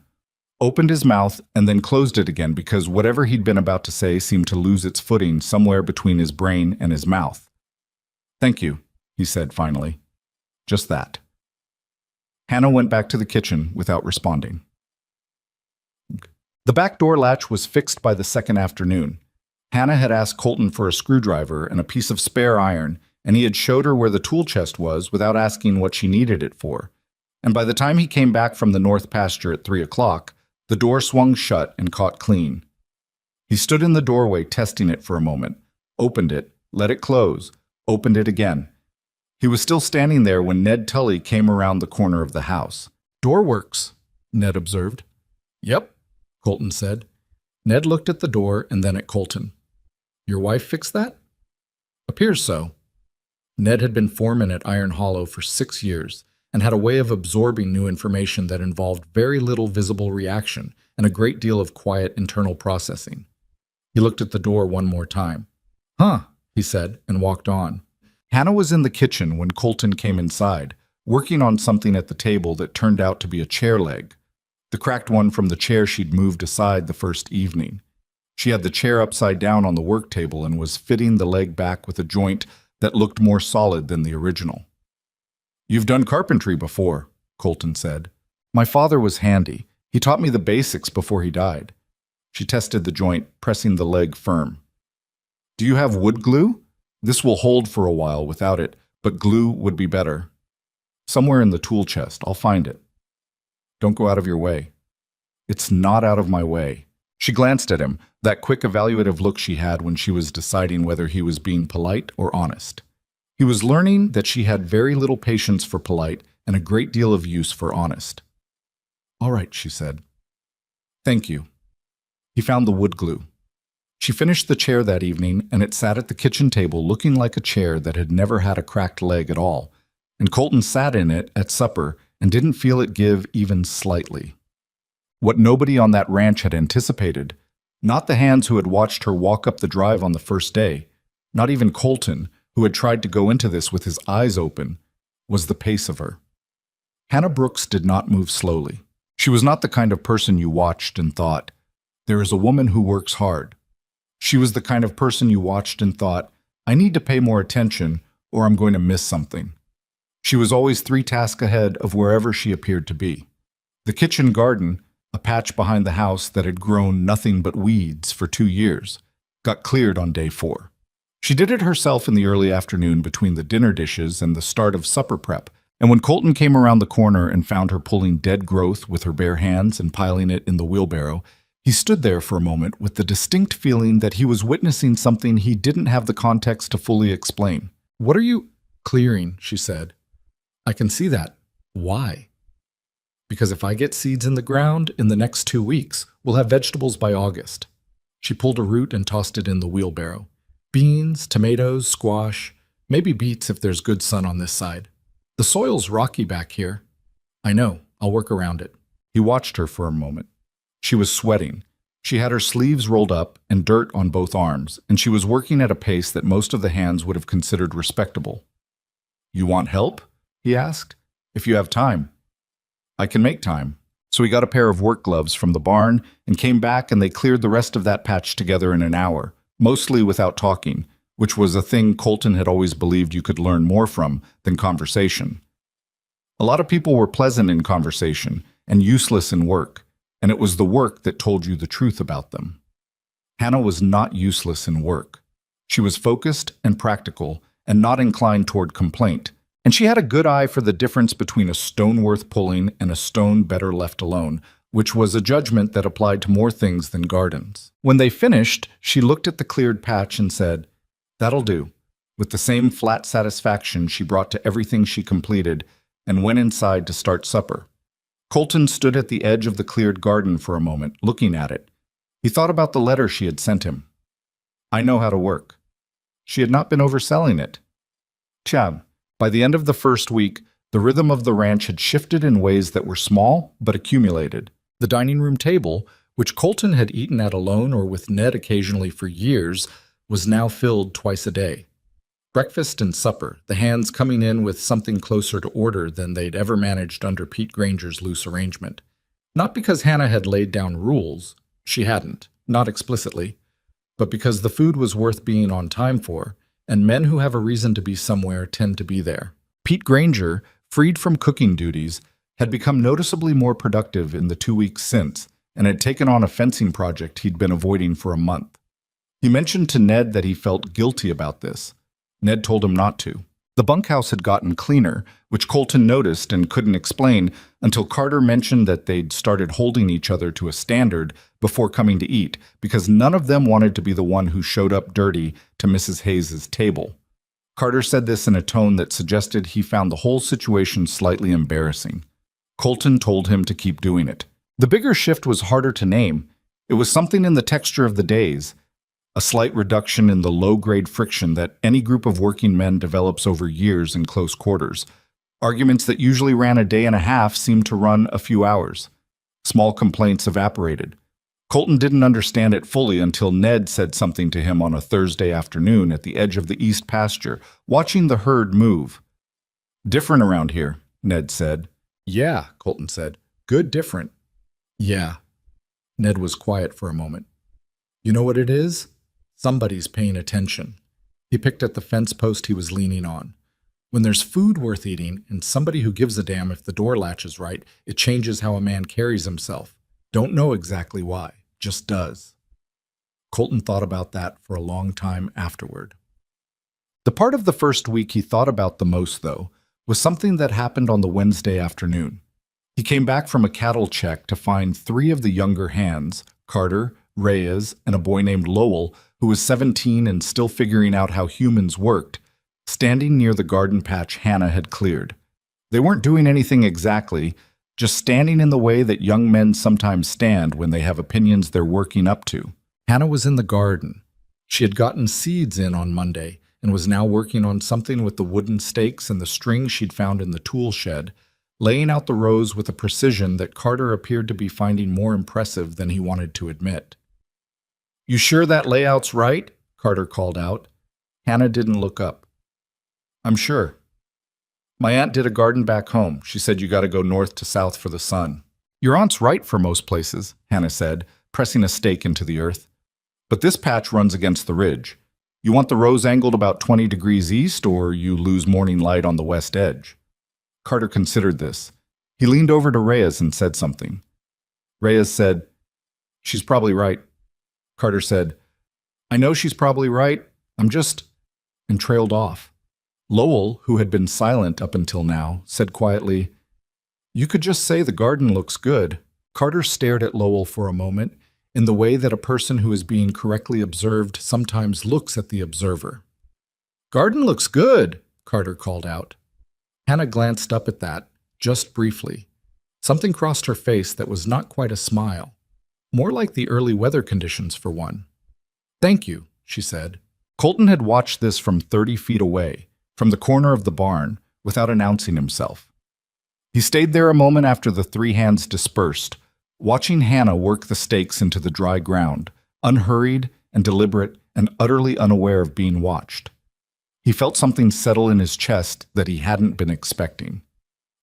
opened his mouth, and then closed it again because whatever he'd been about to say seemed to lose its footing somewhere between his brain and his mouth. "Thank you," he said finally. Just that. Hannah went back to the kitchen without responding. The back door latch was fixed by the second afternoon. Hannah had asked Colton for a screwdriver and a piece of spare iron, and he had showed her where the tool chest was without asking what she needed it for. And by the time he came back from the north pasture at 3 o'clock, the door swung shut and caught clean. He stood in the doorway testing it for a moment, opened it, let it close, opened it again. He was still standing there when Ned Tully came around the corner of the house. "Door works," Ned observed. "Yep," Colton said. Ned looked at the door and then at Colton. "Your wife fixed that?" "Appears so." Ned had been foreman at Iron Hollow for 6 years and had a way of absorbing new information that involved very little visible reaction and a great deal of quiet internal processing. He looked at the door one more time. "Huh," he said, and walked on. Hannah was in the kitchen when Colton came inside, working on something at the table that turned out to be a chair leg, the cracked one from the chair she'd moved aside the first evening. She had the chair upside down on the work table and was fitting the leg back with a joint that looked more solid than the original. "You've done carpentry before," Colton said. My father was handy. He taught me the basics before he died. She tested the joint, pressing the leg firm. Do you have wood glue? This will hold for a while without it, but glue would be better. Somewhere in the tool chest. I'll find it. Don't go out of your way. It's not out of my way. She glanced at him, that quick evaluative look she had when she was deciding whether he was being polite or honest. He was learning that she had very little patience for polite and a great deal of use for honest. All right, she said. Thank you. He found the wood glue. She finished the chair that evening, and it sat at the kitchen table looking like a chair that had never had a cracked leg at all, and Colton sat in it at supper and didn't feel it give even slightly. What nobody on that ranch had anticipated, not the hands who had watched her walk up the drive on the first day, not even Colton, who had tried to go into this with his eyes open, was the pace of her. Hannah Brooks did not move slowly. She was not the kind of person you watched and thought, there is a woman who works hard. She was the kind of person you watched and thought, I need to pay more attention or I'm going to miss something. She was always 3 tasks ahead of wherever she appeared to be. The kitchen garden, a patch behind the house that had grown nothing but weeds for 2 years, got cleared on day 4. She did it herself in the early afternoon between the dinner dishes and the start of supper prep, and when Colton came around the corner and found her pulling dead growth with her bare hands and piling it in the wheelbarrow, he stood there for a moment with the distinct feeling that he was witnessing something he didn't have the context to fully explain. What are you clearing? She said. I can see that. Why? Because if I get seeds in the ground in the next 2 weeks, we'll have vegetables by August. She pulled a root and tossed it in the wheelbarrow. Beans, tomatoes, squash, maybe beets if there's good sun on this side. The soil's rocky back here. I know, I'll work around it. He watched her for a moment. She was sweating. She had her sleeves rolled up and dirt on both arms, and she was working at a pace that most of the hands would have considered respectable. You want help? He asked. If you have time. I can make time. So he got a pair of work gloves from the barn and came back, and they cleared the rest of that patch together in an hour, mostly without talking, which was a thing Colton had always believed you could learn more from than conversation. A lot of people were pleasant in conversation and useless in work, and it was the work that told you the truth about them. Hannah was not useless in work. She was focused and practical and not inclined toward complaint, and she had a good eye for the difference between a stone worth pulling and a stone better left alone, which was a judgment that applied to more things than gardens. When they finished, she looked at the cleared patch and said, That'll do, with the same flat satisfaction she brought to everything she completed, and went inside to start supper. Colton stood at the edge of the cleared garden for a moment, looking at it. He thought about the letter she had sent him. I know how to work. She had not been overselling it. Chab, by the end of the first week, the rhythm of the ranch had shifted in ways that were small but accumulated. The dining room table, which Colton had eaten at alone or with Ned occasionally for years, was now filled twice a day. Breakfast and supper, the hands coming in with something closer to order than they'd ever managed under Pete Granger's loose arrangement. Not because Hannah had laid down rules, she hadn't, not explicitly, but because the food was worth being on time for, and men who have a reason to be somewhere tend to be there. Pete Granger, freed from cooking duties, had become noticeably more productive in the 2 weeks since, and had taken on a fencing project he'd been avoiding for a month. He mentioned to Ned that he felt guilty about this. Ned told him not to. The bunkhouse had gotten cleaner, which Colton noticed and couldn't explain until Carter mentioned that they'd started holding each other to a standard before coming to eat, because none of them wanted to be the one who showed up dirty to Mrs. Hayes's table. Carter said this in a tone that suggested he found the whole situation slightly embarrassing. Colton told him to keep doing it. The bigger shift was harder to name. It was something in the texture of the days, a slight reduction in the low-grade friction that any group of working men develops over years in close quarters. Arguments that usually ran a day and a half seemed to run a few hours. Small complaints evaporated. Colton didn't understand it fully until Ned said something to him on a Thursday afternoon at the edge of the east pasture, watching the herd move. Different around here, Ned said. Yeah, Colton said. Good different. Yeah. Ned was quiet for a moment. You know what it is? Somebody's paying attention. He picked at the fence post he was leaning on. When there's food worth eating and somebody who gives a damn if the door latch is right, it changes how a man carries himself. Don't know exactly why, just does. Colton thought about that for a long time afterward. The part of the first week he thought about the most, though, was something that happened on the Wednesday afternoon. He came back from a cattle check to find 3 of the younger hands, Carter, Reyes, and a boy named Lowell, who was 17 and still figuring out how humans worked, standing near the garden patch Hannah had cleared. They weren't doing anything exactly, just standing in the way that young men sometimes stand when they have opinions they're working up to. Hannah was in the garden. She had gotten seeds in on Monday and was now working on something with the wooden stakes and the string she'd found in the tool shed, laying out the rows with a precision that Carter appeared to be finding more impressive than he wanted to admit. "You sure that layout's right?" Carter called out. Hannah didn't look up. "I'm sure. My aunt did a garden back home. She said you got to go north to south for the sun." "Your aunt's right for most places," Hannah said, pressing a stake into the earth. "But this patch runs against the ridge. You want the rows angled about 20 degrees east, or you lose morning light on the west edge?" Carter considered this. He leaned over to Reyes and said something. Reyes said, "She's probably right." Carter said, "I know she's probably right. I'm just..." and trailed off. Lowell, who had been silent up until now, said quietly, "You could just say the garden looks good." Carter stared at Lowell for a moment in the way that a person who is being correctly observed sometimes looks at the observer. "Garden looks good," Carter called out. Hannah glanced up at that, just briefly. Something crossed her face that was not quite a smile, more like the early weather conditions for one. "Thank you," she said. Colton had watched this from 30 feet away, from the corner of the barn, without announcing himself. He stayed there a moment after the 3 hands dispersed, watching Hannah work the stakes into the dry ground, unhurried and deliberate and utterly unaware of being watched. He felt something settle in his chest that he hadn't been expecting.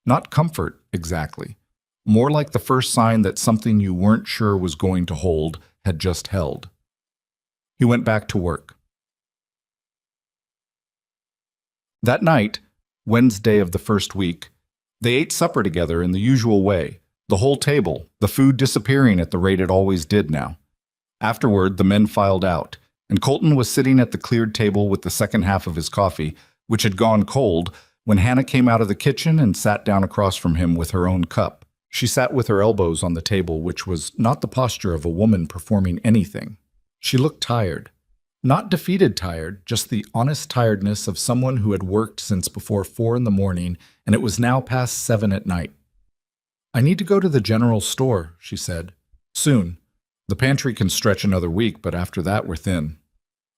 Not comfort, exactly. More like the first sign that something you weren't sure was going to hold had just held. He went back to work. That night, Wednesday of the first week, they ate supper together in the usual way, the whole table, the food disappearing at the rate it always did now. Afterward, the men filed out, and Colton was sitting at the cleared table with the second half of his coffee, which had gone cold, when Hannah came out of the kitchen and sat down across from him with her own cup. She sat with her elbows on the table, which was not the posture of a woman performing anything. She looked tired. Not defeated tired, just the honest tiredness of someone who had worked since before 4 in the morning, and it was now past 7 at night. "I need to go to the general store," she said. "Soon. The pantry can stretch another week, but after that we're thin."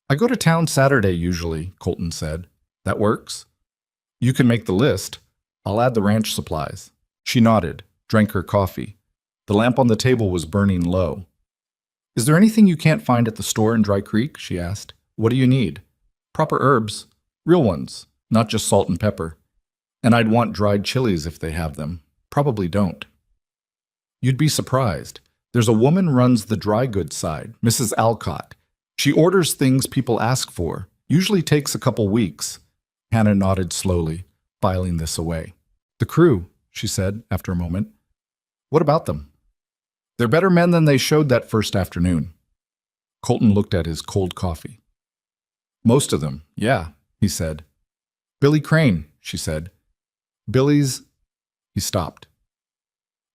"I go to town Saturday usually," Colton said. "That works?" "You can make the list. I'll add the ranch supplies." She nodded, drank her coffee. The lamp on the table was burning low. "Is there anything you can't find at the store in Dry Creek?" she asked. "What do you need?" "Proper herbs. Real ones, not just salt and pepper. And I'd want dried chilies if they have them. Probably don't." "You'd be surprised. There's a woman runs the dry goods side, Mrs. Alcott. She orders things people ask for. Usually takes a couple weeks." Hannah nodded slowly, filing this away. "The crew," she said after a moment. "What about them?" "They're better men than they showed that first afternoon." Colton looked at his cold coffee. "Most of them, yeah," he said. "Billy Crane," she said. "Billy's..." He stopped.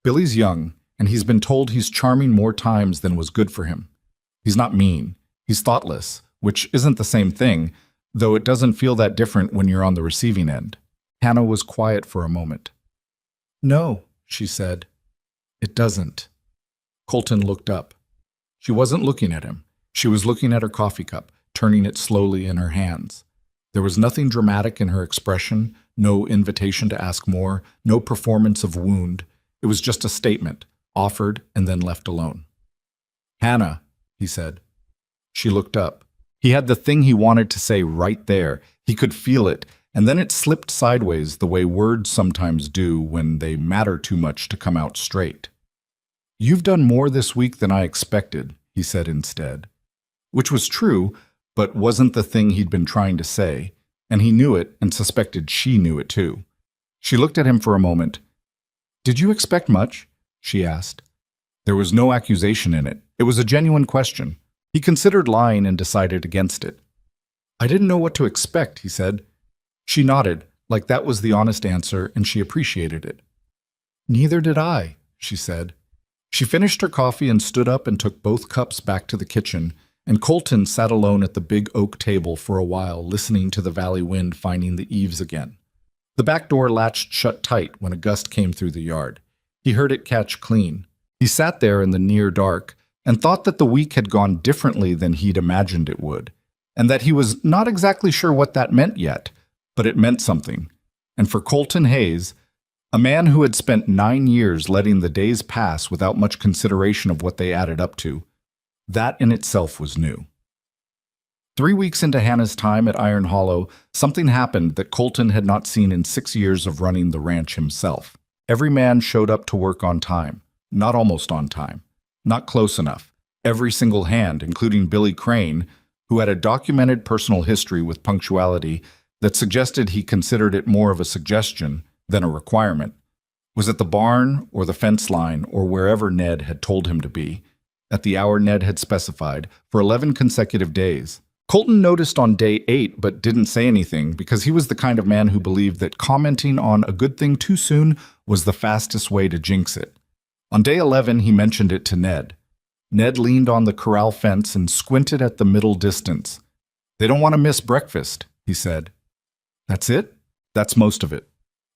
"Billy's young, and he's been told he's charming more times than was good for him. He's not mean. He's thoughtless, which isn't the same thing, though it doesn't feel that different when you're on the receiving end." Hannah was quiet for a moment. "No," she said. "It doesn't." Colton looked up. She wasn't looking at him. She was looking at her coffee cup, turning it slowly in her hands. There was nothing dramatic in her expression, no invitation to ask more, no performance of wound. It was just a statement, offered and then left alone. "Hannah," he said. She looked up. He had the thing he wanted to say right there. He could feel it, and then it slipped sideways the way words sometimes do when they matter too much to come out straight. "You've done more this week than I expected," he said instead. Which was true, but wasn't the thing he'd been trying to say. and he knew it and suspected she knew it too. She looked at him for a moment. "Did you expect much?" she asked. There was no accusation in it. It was a genuine question. He considered lying and decided against it. "I didn't know what to expect," he said. She nodded, like that was the honest answer, and she appreciated it. "Neither did I," she said. She finished her coffee and stood up and took both cups back to the kitchen, and Colton sat alone at the big oak table for a while, listening to the valley wind finding the eaves again. The back door latched shut tight when a gust came through the yard. He heard it catch clean. He sat there in the near dark and thought that the week had gone differently than he'd imagined it would, and that he was not exactly sure what that meant yet, but it meant something. And for Colton Hayes, a man who had spent 9 years letting the days pass without much consideration of what they added up to, that in itself was new. 3 weeks into Hannah's time at Iron Hollow, something happened that Colton had not seen in 6 years of running the ranch himself. Every man showed up to work on time, not almost on time, not close enough. Every single hand, including Billy Crane, who had a documented personal history with punctuality that suggested he considered it more of a suggestion than a requirement, was at the barn or the fence line or wherever Ned had told him to be, at the hour Ned had specified, for 11 consecutive days. Colton noticed on day 8 but didn't say anything because he was the kind of man who believed that commenting on a good thing too soon was the fastest way to jinx it. On day 11, he mentioned it to Ned. Ned leaned on the corral fence and squinted at the middle distance. "They don't want to miss breakfast," he said. "That's it?" "That's most of it."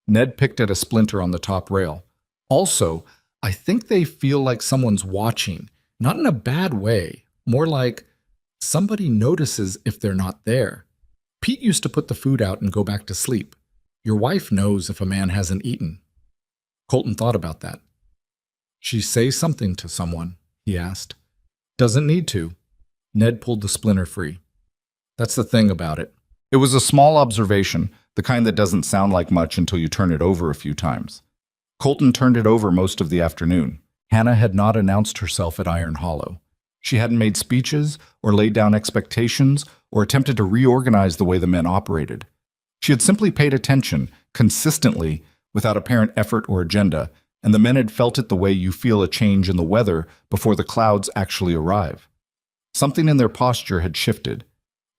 Ned picked at a splinter on the top rail. "Also, I think they feel like someone's watching, not in a bad way, more like somebody notices if they're not there. Pete used to put the food out and go back to sleep. Your wife knows if a man hasn't eaten." Colton thought about that. "She say something to someone?" he asked. "Doesn't need to." Ned pulled the splinter free. "That's the thing about it." It was a small observation, the kind that doesn't sound like much until you turn it over a few times. Colton turned it over most of the afternoon. Hannah had not announced herself at Iron Hollow. She hadn't made speeches or laid down expectations or attempted to reorganize the way the men operated. She had simply paid attention, consistently, without apparent effort or agenda, and the men had felt it the way you feel a change in the weather before the clouds actually arrive. Something in their posture had shifted.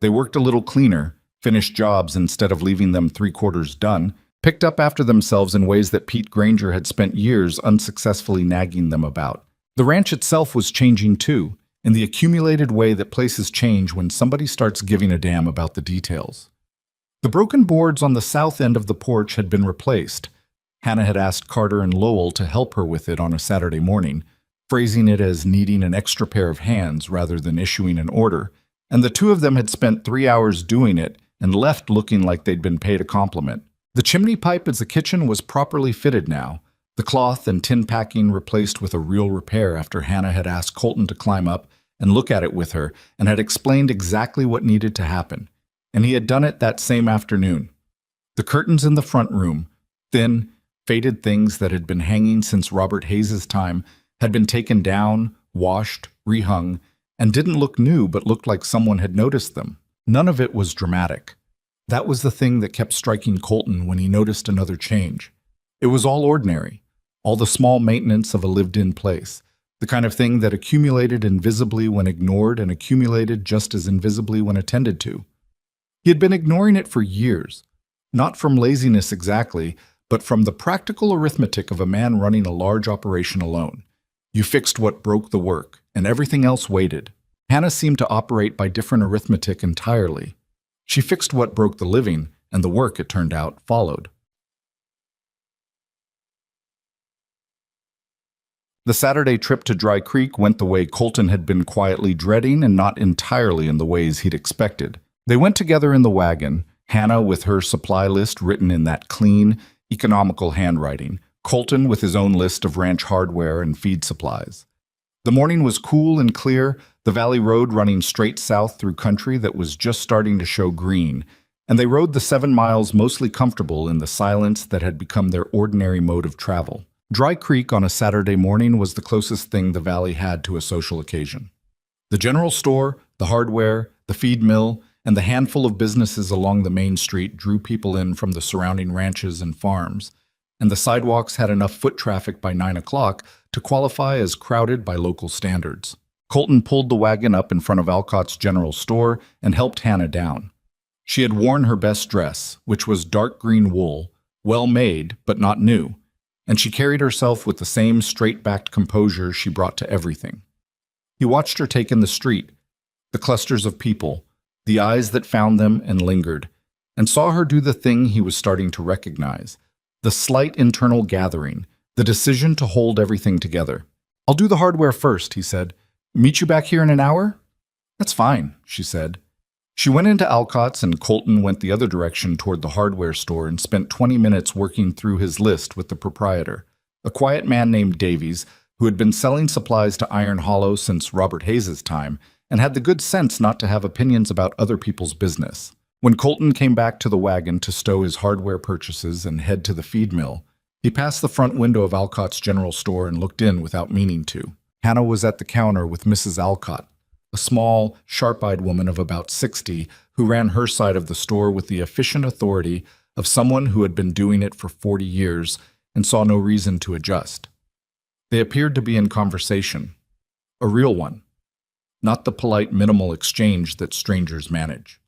They worked a little cleaner, finished jobs instead of leaving them 3/4 done, picked up after themselves in ways that Pete Granger had spent years unsuccessfully nagging them about. The ranch itself was changing too, in the accumulated way that places change when somebody starts giving a damn about the details. The broken boards on the south end of the porch had been replaced. Hannah had asked Carter and Lowell to help her with it on a Saturday morning, phrasing it as needing an extra pair of hands rather than issuing an order, and the two of them had spent 3 hours doing it and left looking like they'd been paid a compliment. The chimney pipe as the kitchen was properly fitted now, the cloth and tin packing replaced with a real repair after Hannah had asked Colton to climb up and look at it with her and had explained exactly what needed to happen, and he had done it that same afternoon. The curtains in the front room, thin, faded things that had been hanging since Robert Hayes's time, had been taken down, washed, rehung, and didn't look new but looked like someone had noticed them. None of it was dramatic. That was the thing that kept striking Colton when he noticed another change. It was all ordinary, all the small maintenance of a lived-in place, the kind of thing that accumulated invisibly when ignored and accumulated just as invisibly when attended to. He had been ignoring it for years, not from laziness exactly, but from the practical arithmetic of a man running a large operation alone. You fixed what broke the work, and everything else waited. Hannah seemed to operate by different arithmetic entirely. She fixed what broke the living, and the work, it turned out, followed. The Saturday trip to Dry Creek went the way Colton had been quietly dreading and not entirely in the ways he'd expected. They went together in the wagon, Hannah with her supply list written in that clean, economical handwriting, Colton with his own list of ranch hardware and feed supplies. The morning was cool and clear, the valley road running straight south through country that was just starting to show green, and they rode the 7 miles mostly comfortable in the silence that had become their ordinary mode of travel. Dry Creek on a Saturday morning was the closest thing the valley had to a social occasion. The general store, the hardware, the feed mill, and the handful of businesses along the main street drew people in from the surrounding ranches and farms, and the sidewalks had enough foot traffic by 9 o'clock to qualify as crowded by local standards. Colton pulled the wagon up in front of Alcott's general store and helped Hannah down. She had worn her best dress, which was dark green wool, well made but not new, and she carried herself with the same straight-backed composure she brought to everything. He watched her take in the street, the clusters of people, the eyes that found them and lingered, and saw her do the thing he was starting to recognize, the slight internal gathering, the decision to hold everything together. "I'll do the hardware first," he said. "Meet you back here in an hour?" "That's fine," she said. She went into Alcott's and Colton went the other direction toward the hardware store and spent 20 minutes working through his list with the proprietor, a quiet man named Davies who had been selling supplies to Iron Hollow since Robert Hayes's time and had the good sense not to have opinions about other people's business. When Colton came back to the wagon to stow his hardware purchases and head to the feed mill, he passed the front window of Alcott's general store and looked in without meaning to. Hannah was at the counter with Mrs. Alcott, a small, sharp-eyed woman of about 60 who ran her side of the store with the efficient authority of someone who had been doing it for 40 years and saw no reason to adjust. They appeared to be in conversation, a real one, not the polite minimal exchange that strangers manage.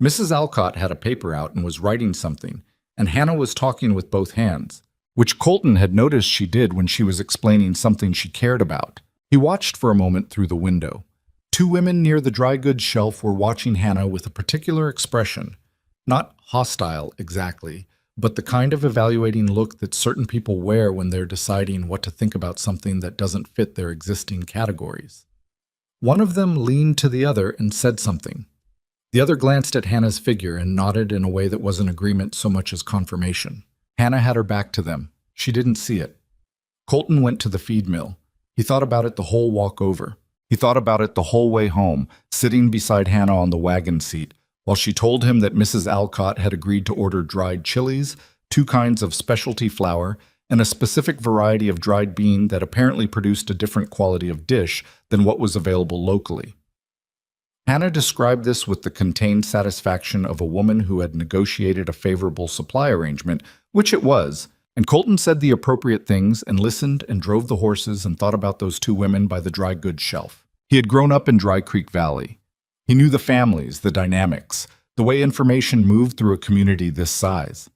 Mrs. Alcott had a paper out and was writing something, and Hannah was talking with both hands, which Colton had noticed she did when she was explaining something she cared about. He watched for a moment through the window. Two women near the dry goods shelf were watching Hannah with a particular expression, not hostile exactly, but the kind of evaluating look that certain people wear when they're deciding what to think about something that doesn't fit their existing categories. One of them leaned to the other and said something. The other glanced at Hannah's figure and nodded in a way that wasn't agreement so much as confirmation. Hannah had her back to them. She didn't see it. Colton went to the feed mill. He thought about it the whole walk over. He thought about it the whole way home, sitting beside Hannah on the wagon seat, while she told him that Mrs. Alcott had agreed to order dried chilies, 2 kinds of specialty flour, and a specific variety of dried bean that apparently produced a different quality of dish than what was available locally. Hannah described this with the contained satisfaction of a woman who had negotiated a favorable supply arrangement, which it was, and Colton said the appropriate things and listened and drove the horses and thought about those 2 women by the dry goods shelf. He had grown up in Dry Creek Valley. He knew the families, the dynamics, the way information moved through a community this size.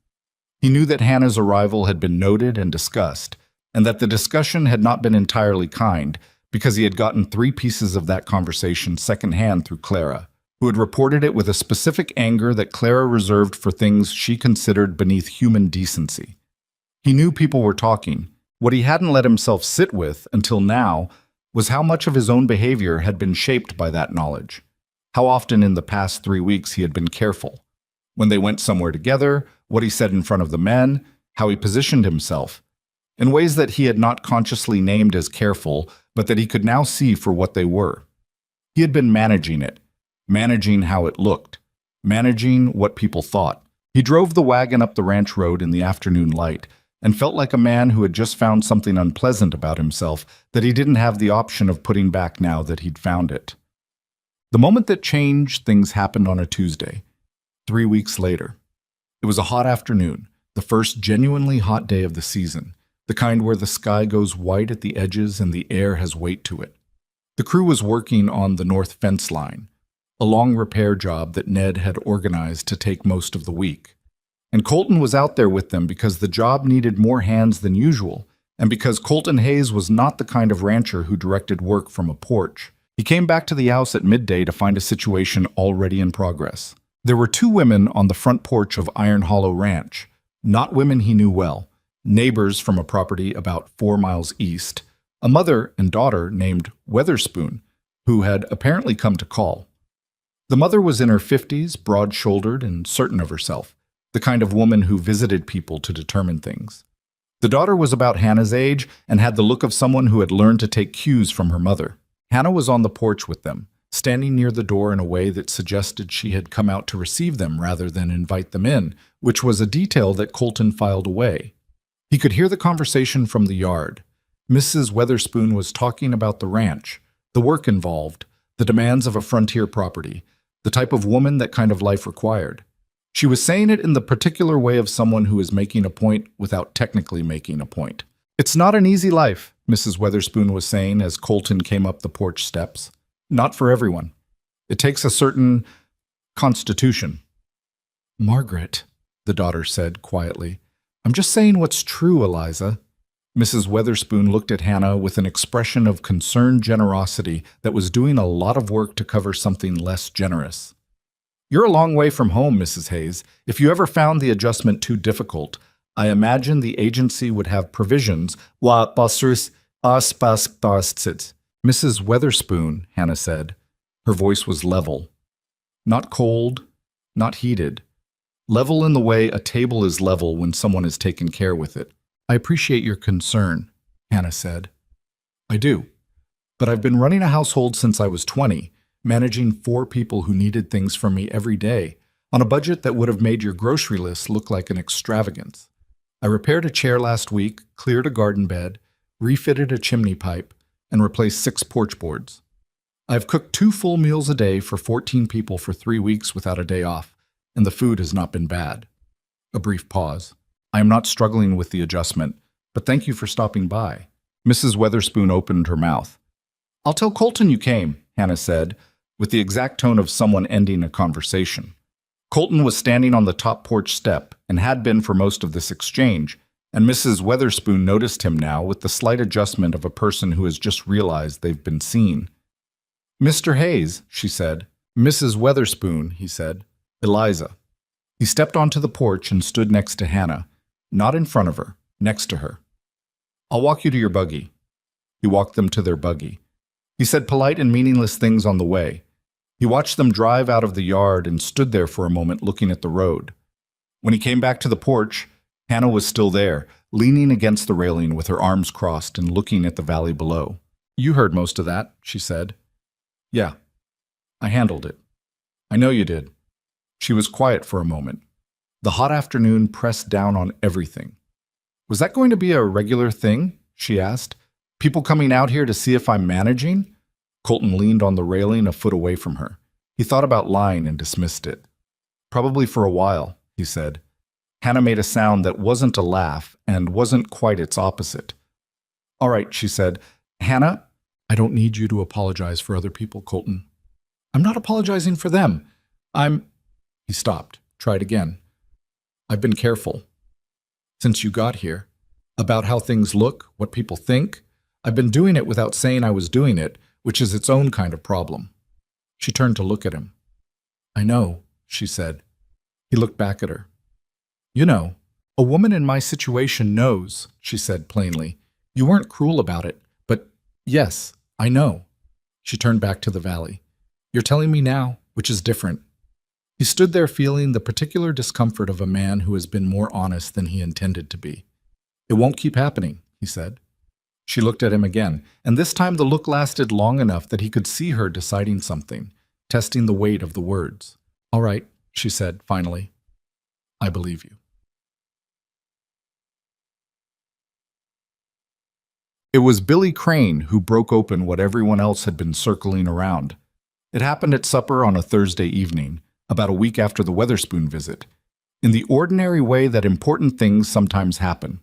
He knew that Hannah's arrival had been noted and discussed, and that the discussion had not been entirely kind, because he had gotten 3 pieces of that conversation secondhand through Clara, who had reported it with a specific anger that Clara reserved for things she considered beneath human decency. He knew people were talking. What he hadn't let himself sit with until now was how much of his own behavior had been shaped by that knowledge. How often in the past 3 weeks he had been careful. When they went somewhere together, what he said in front of the men, how he positioned himself, in ways that he had not consciously named as careful, but that he could now see for what they were. He had been managing it, managing how it looked, managing what people thought. He drove the wagon up the ranch road in the afternoon light, and felt like a man who had just found something unpleasant about himself that he didn't have the option of putting back now that he'd found it. The moment that changed things happened on a Tuesday, 3 weeks later. It was a hot afternoon, the first genuinely hot day of the season, the kind where the sky goes white at the edges and the air has weight to it. The crew was working on the north fence line, a long repair job that Ned had organized to take most of the week. And Colton was out there with them because the job needed more hands than usual, and because Colton Hayes was not the kind of rancher who directed work from a porch. He came back to the house at midday to find a situation already in progress. There were 2 women on the front porch of Iron Hollow Ranch, not women he knew well, neighbors from a property about 4 miles east, a mother and daughter named Weatherspoon, who had apparently come to call. The mother was in her 50s, broad-shouldered and certain of herself, the kind of woman who visited people to determine things. The daughter was about Hannah's age and had the look of someone who had learned to take cues from her mother. Hannah was on the porch with them, standing near the door in a way that suggested she had come out to receive them rather than invite them in, which was a detail that Colton filed away. He could hear the conversation from the yard. Mrs. Weatherspoon was talking about the ranch, the work involved, the demands of a frontier property, The type of woman that kind of life required. She was saying it in the particular way of someone who is making a point without technically making a point. "It's not an easy life," Mrs. Weatherspoon was saying as Colton came up the porch steps. "Not for everyone. It takes a certain constitution." "Margaret," the daughter said quietly, "I'm just saying what's true, Eliza." Mrs. Weatherspoon looked at Hannah with an expression of concerned generosity that was doing a lot of work to cover something less generous. "You're a long way from home, Mrs. Hayes. If you ever found the adjustment too difficult, I imagine the agency would have provisions." Mrs. Weatherspoon, Hannah said. Her voice was level. Not cold, not heated. Level in the way a table is level when someone is taken care with it. "I appreciate your concern," Hannah said. "I do. But I've been running a household since I was 20, managing 4 people who needed things from me every day, on a budget that would have made your grocery list look like an extravagance. I repaired a chair last week, cleared a garden bed, refitted a chimney pipe, and replaced 6 porch boards. I've cooked 2 full meals a day for 14 people for 3 weeks without a day off, and the food has not been bad." A brief pause. "I am not struggling with the adjustment, but thank you for stopping by." Mrs. Weatherspoon opened her mouth. "I'll tell Colton you came," Hannah said, with the exact tone of someone ending a conversation. Colton was standing on the top porch step and had been for most of this exchange, and Mrs. Weatherspoon noticed him now with the slight adjustment of a person who has just realized they've been seen. "Mr. Hayes," she said. "Mrs. Weatherspoon," he said. "Eliza." He stepped onto the porch and stood next to Hannah, not in front of her, next to her. "I'll walk you to your buggy." He walked them to their buggy. He said polite and meaningless things on the way. He watched them drive out of the yard and stood there for a moment looking at the road. When he came back to the porch, Hannah was still there, leaning against the railing with her arms crossed and looking at the valley below. "You heard most of that," she said. "Yeah, I handled it." "I know you did." She was quiet for a moment. The hot afternoon pressed down on everything. "Was that going to be a regular thing?" she asked. "People coming out here to see if I'm managing?" Colton leaned on the railing a foot away from her. He thought about lying and dismissed it. "Probably for a while," he said. Hannah made a sound that wasn't a laugh and wasn't quite its opposite. "All right," she said. "Hannah, I don't need you to apologize for other people, Colton." "I'm not apologizing for them. He stopped, tried again. "I've been careful. Since you got here. About how things look, what people think. I've been doing it without saying I was doing it, which is its own kind of problem." She turned to look at him. "I know," she said. He looked back at her. "You know, a woman in my situation knows," she said plainly. "You weren't cruel about it, but yes, I know." She turned back to the valley. "You're telling me now, which is different." He stood there feeling the particular discomfort of a man who has been more honest than he intended to be. "It won't keep happening," he said. She looked at him again, and this time the look lasted long enough that he could see her deciding something, testing the weight of the words. "All right," she said finally. "I believe you." It was Billy Crane who broke open what everyone else had been circling around. It happened at supper on a Thursday evening, about a week after the Weatherspoon visit, in the ordinary way that important things sometimes happen,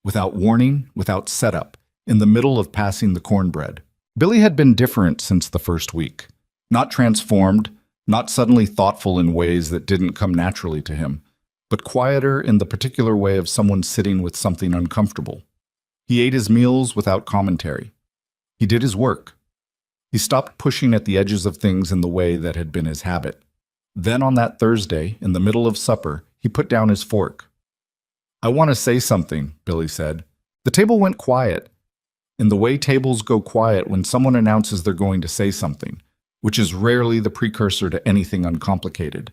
without warning, without setup, in the middle of passing the cornbread. Billy had been different since the first week, not transformed, not suddenly thoughtful in ways that didn't come naturally to him, but quieter in the particular way of someone sitting with something uncomfortable. He ate his meals without commentary. He did his work. He stopped pushing at the edges of things in the way that had been his habit. Then on that Thursday, in the middle of supper, he put down his fork. "I want to say something," Billy said. The table went quiet. In the way tables go quiet when someone announces they're going to say something, which is rarely the precursor to anything uncomplicated.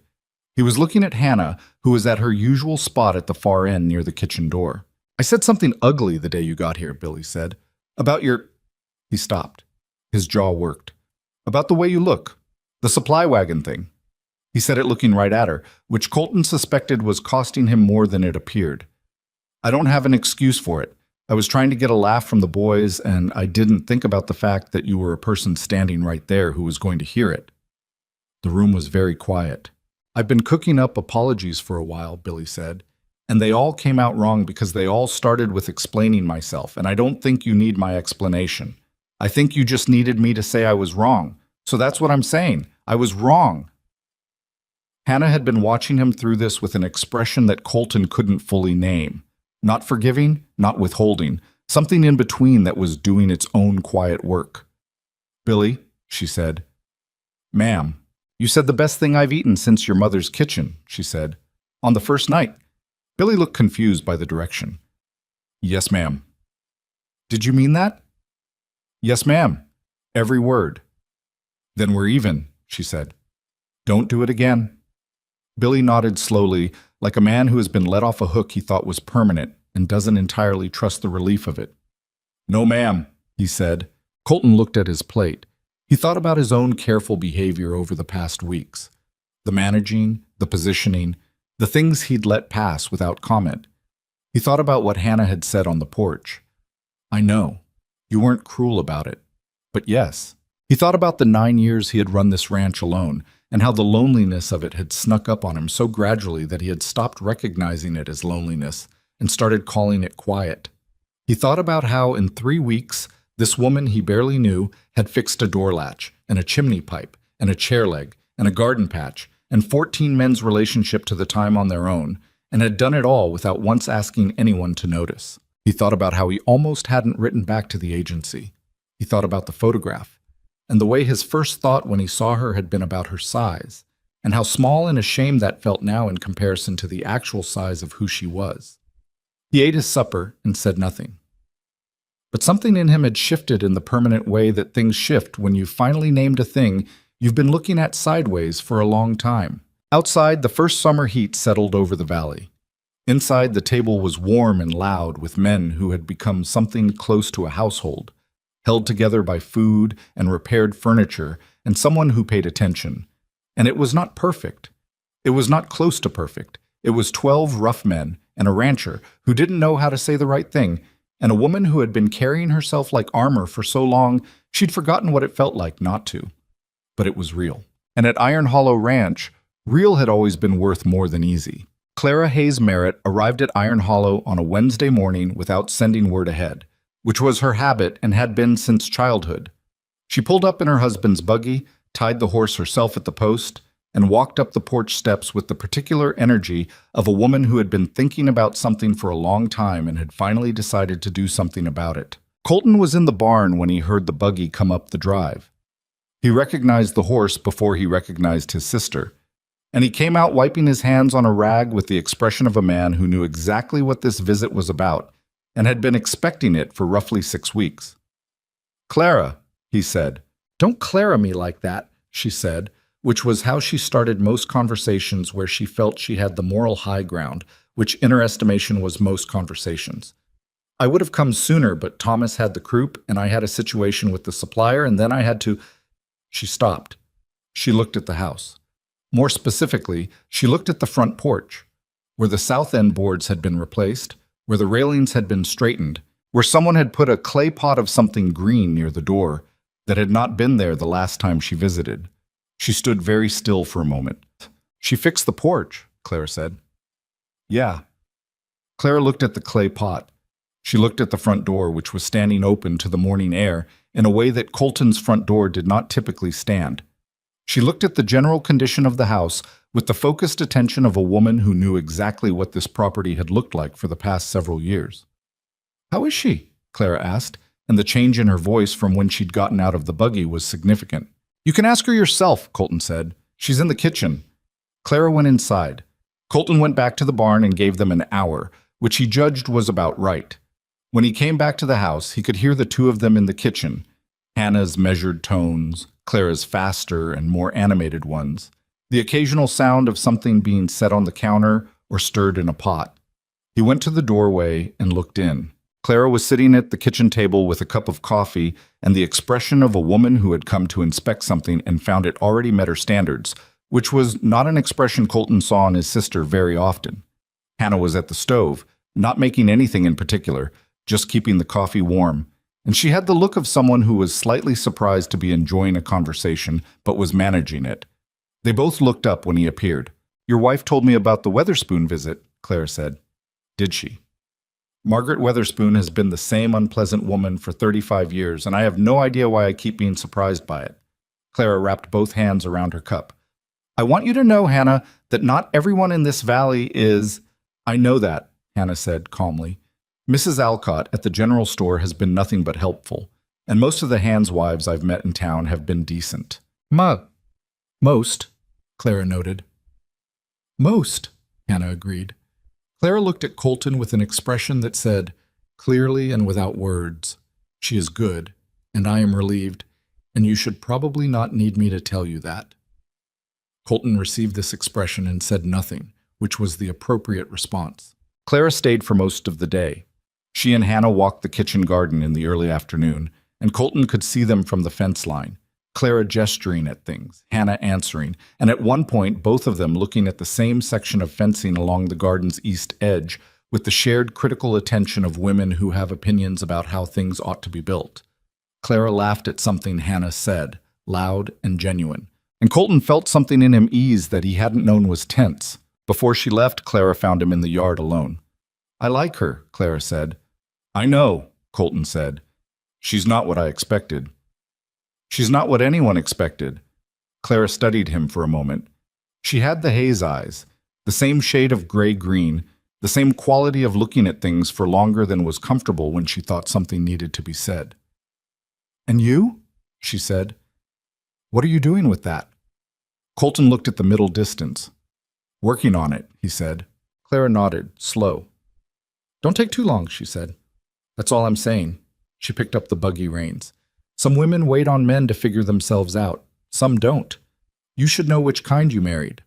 He was looking at Hannah, who was at her usual spot at the far end near the kitchen door. "I said something ugly the day you got here," Billy said. "About your—" He stopped. His jaw worked. "About the way you look. The supply wagon thing." He said it looking right at her, which Colton suspected was costing him more than it appeared. "I don't have an excuse for it. I was trying to get a laugh from the boys, and I didn't think about the fact that you were a person standing right there who was going to hear it." The room was very quiet. "I've been cooking up apologies for a while," Billy said, "and they all came out wrong because they all started with explaining myself, and I don't think you need my explanation. I think you just needed me to say I was wrong. So that's what I'm saying. I was wrong." Hannah had been watching him through this with an expression that Colton couldn't fully name. Not forgiving, not withholding, something in between that was doing its own quiet work. "Billy," she said. "Ma'am, you said the best thing I've eaten since your mother's kitchen," she said. "On the first night." Billy looked confused by the direction. "Yes, ma'am." "Did you mean that?" "Yes, ma'am. Every word." "Then we're even," she said. "Don't do it again." Billy nodded slowly, like a man who has been let off a hook he thought was permanent and doesn't entirely trust the relief of it. "No, ma'am," he said. Colton looked at his plate. He thought about his own careful behavior over the past weeks. The managing, the positioning, the things he'd let pass without comment. He thought about what Hannah had said on the porch. "I know. You weren't cruel about it. But yes." He thought about the 9 years he had run this ranch alone, and how the loneliness of it had snuck up on him so gradually that he had stopped recognizing it as loneliness and started calling it quiet. He thought about how in 3 weeks, this woman he barely knew had fixed a door latch, and a chimney pipe, and a chair leg, and a garden patch, and 14 men's relationship to the time on their own, and had done it all without once asking anyone to notice. He thought about how he almost hadn't written back to the agency. He thought about the photograph, and the way his first thought when he saw her had been about her size, and how small and ashamed that felt now in comparison to the actual size of who she was. He ate his supper and said nothing. But something in him had shifted in the permanent way that things shift when you've finally named a thing you've been looking at sideways for a long time. Outside, the first summer heat settled over the valley. Inside, the table was warm and loud with men who had become something close to a household, held together by food and repaired furniture and someone who paid attention. And it was not perfect. It was not close to perfect. It was 12 rough men and a rancher who didn't know how to say the right thing, and a woman who had been carrying herself like armor for so long she'd forgotten what it felt like not to. But it was real. And at Iron Hollow Ranch, real had always been worth more than easy. Clara Hayes Merritt arrived at Iron Hollow on a Wednesday morning without sending word ahead, which was her habit and had been since childhood. She pulled up in her husband's buggy, tied the horse herself at the post, and walked up the porch steps with the particular energy of a woman who had been thinking about something for a long time and had finally decided to do something about it. Colton was in the barn when he heard the buggy come up the drive. He recognized the horse before he recognized his sister, and he came out wiping his hands on a rag with the expression of a man who knew exactly what this visit was about and had been expecting it for roughly 6 weeks. "Clara," he said. "Don't Clara me like that," she said, which was how she started most conversations where she felt she had the moral high ground, which in her estimation was most conversations. "I would have come sooner, but Thomas had the croup, and I had a situation with the supplier, and then I had to—" She stopped. She looked at the house. More specifically, she looked at the front porch, where the south end boards had been replaced, where the railings had been straightened, where someone had put a clay pot of something green near the door that had not been there the last time she visited. She stood very still for a moment. "She fixed the porch," Clara said. "Yeah." Clara looked at the clay pot. She looked at the front door, which was standing open to the morning air in a way that Colton's front door did not typically stand. She looked at the general condition of the house with the focused attention of a woman who knew exactly what this property had looked like for the past several years. "How is she?" Clara asked, and the change in her voice from when she'd gotten out of the buggy was significant. "You can ask her yourself," Colton said. "She's in the kitchen." Clara went inside. Colton went back to the barn and gave them an hour, which he judged was about right. When he came back to the house, he could hear the two of them in the kitchen, Hannah's measured tones, Clara's faster and more animated ones, the occasional sound of something being set on the counter or stirred in a pot. He went to the doorway and looked in. Clara was sitting at the kitchen table with a cup of coffee and the expression of a woman who had come to inspect something and found it already met her standards, which was not an expression Colton saw in his sister very often. Hannah was at the stove, not making anything in particular, just keeping the coffee warm, and she had the look of someone who was slightly surprised to be enjoying a conversation but was managing it. They both looked up when he appeared. Your wife told me about the Weatherspoon visit, Clara said. Did she? Margaret Weatherspoon has been the same unpleasant woman for 35 years, and I have no idea why I keep being surprised by it. Clara wrapped both hands around her cup. I want you to know, Hannah, that not everyone in this valley is— I know that, Hannah said calmly. Mrs. Alcott at the general store has been nothing but helpful, and most of the hands' wives I've met in town have been decent. Most, Clara noted. Most, Hannah agreed. Clara looked at Colton with an expression that said, clearly and without words, she is good, and I am relieved, and you should probably not need me to tell you that. Colton received this expression and said nothing, which was the appropriate response. Clara stayed for most of the day. She and Hannah walked the kitchen garden in the early afternoon, and Colton could see them from the fence line. Clara gesturing at things, Hannah answering, and at one point both of them looking at the same section of fencing along the garden's east edge with the shared critical attention of women who have opinions about how things ought to be built. Clara laughed at something Hannah said, loud and genuine, and Colton felt something in him ease that he hadn't known was tense. Before she left, Clara found him in the yard alone. I like her, Clara said. I know, Colton said. She's not what I expected. She's not what anyone expected. Clara studied him for a moment. She had the haze eyes, the same shade of gray-green, the same quality of looking at things for longer than was comfortable when she thought something needed to be said. And you? She said. What are you doing with that? Colton looked at the middle distance. Working on it, he said. Clara nodded, slow. Don't take too long, she said. That's all I'm saying. She picked up the buggy reins. Some women wait on men to figure themselves out. Some don't. You should know which kind you married.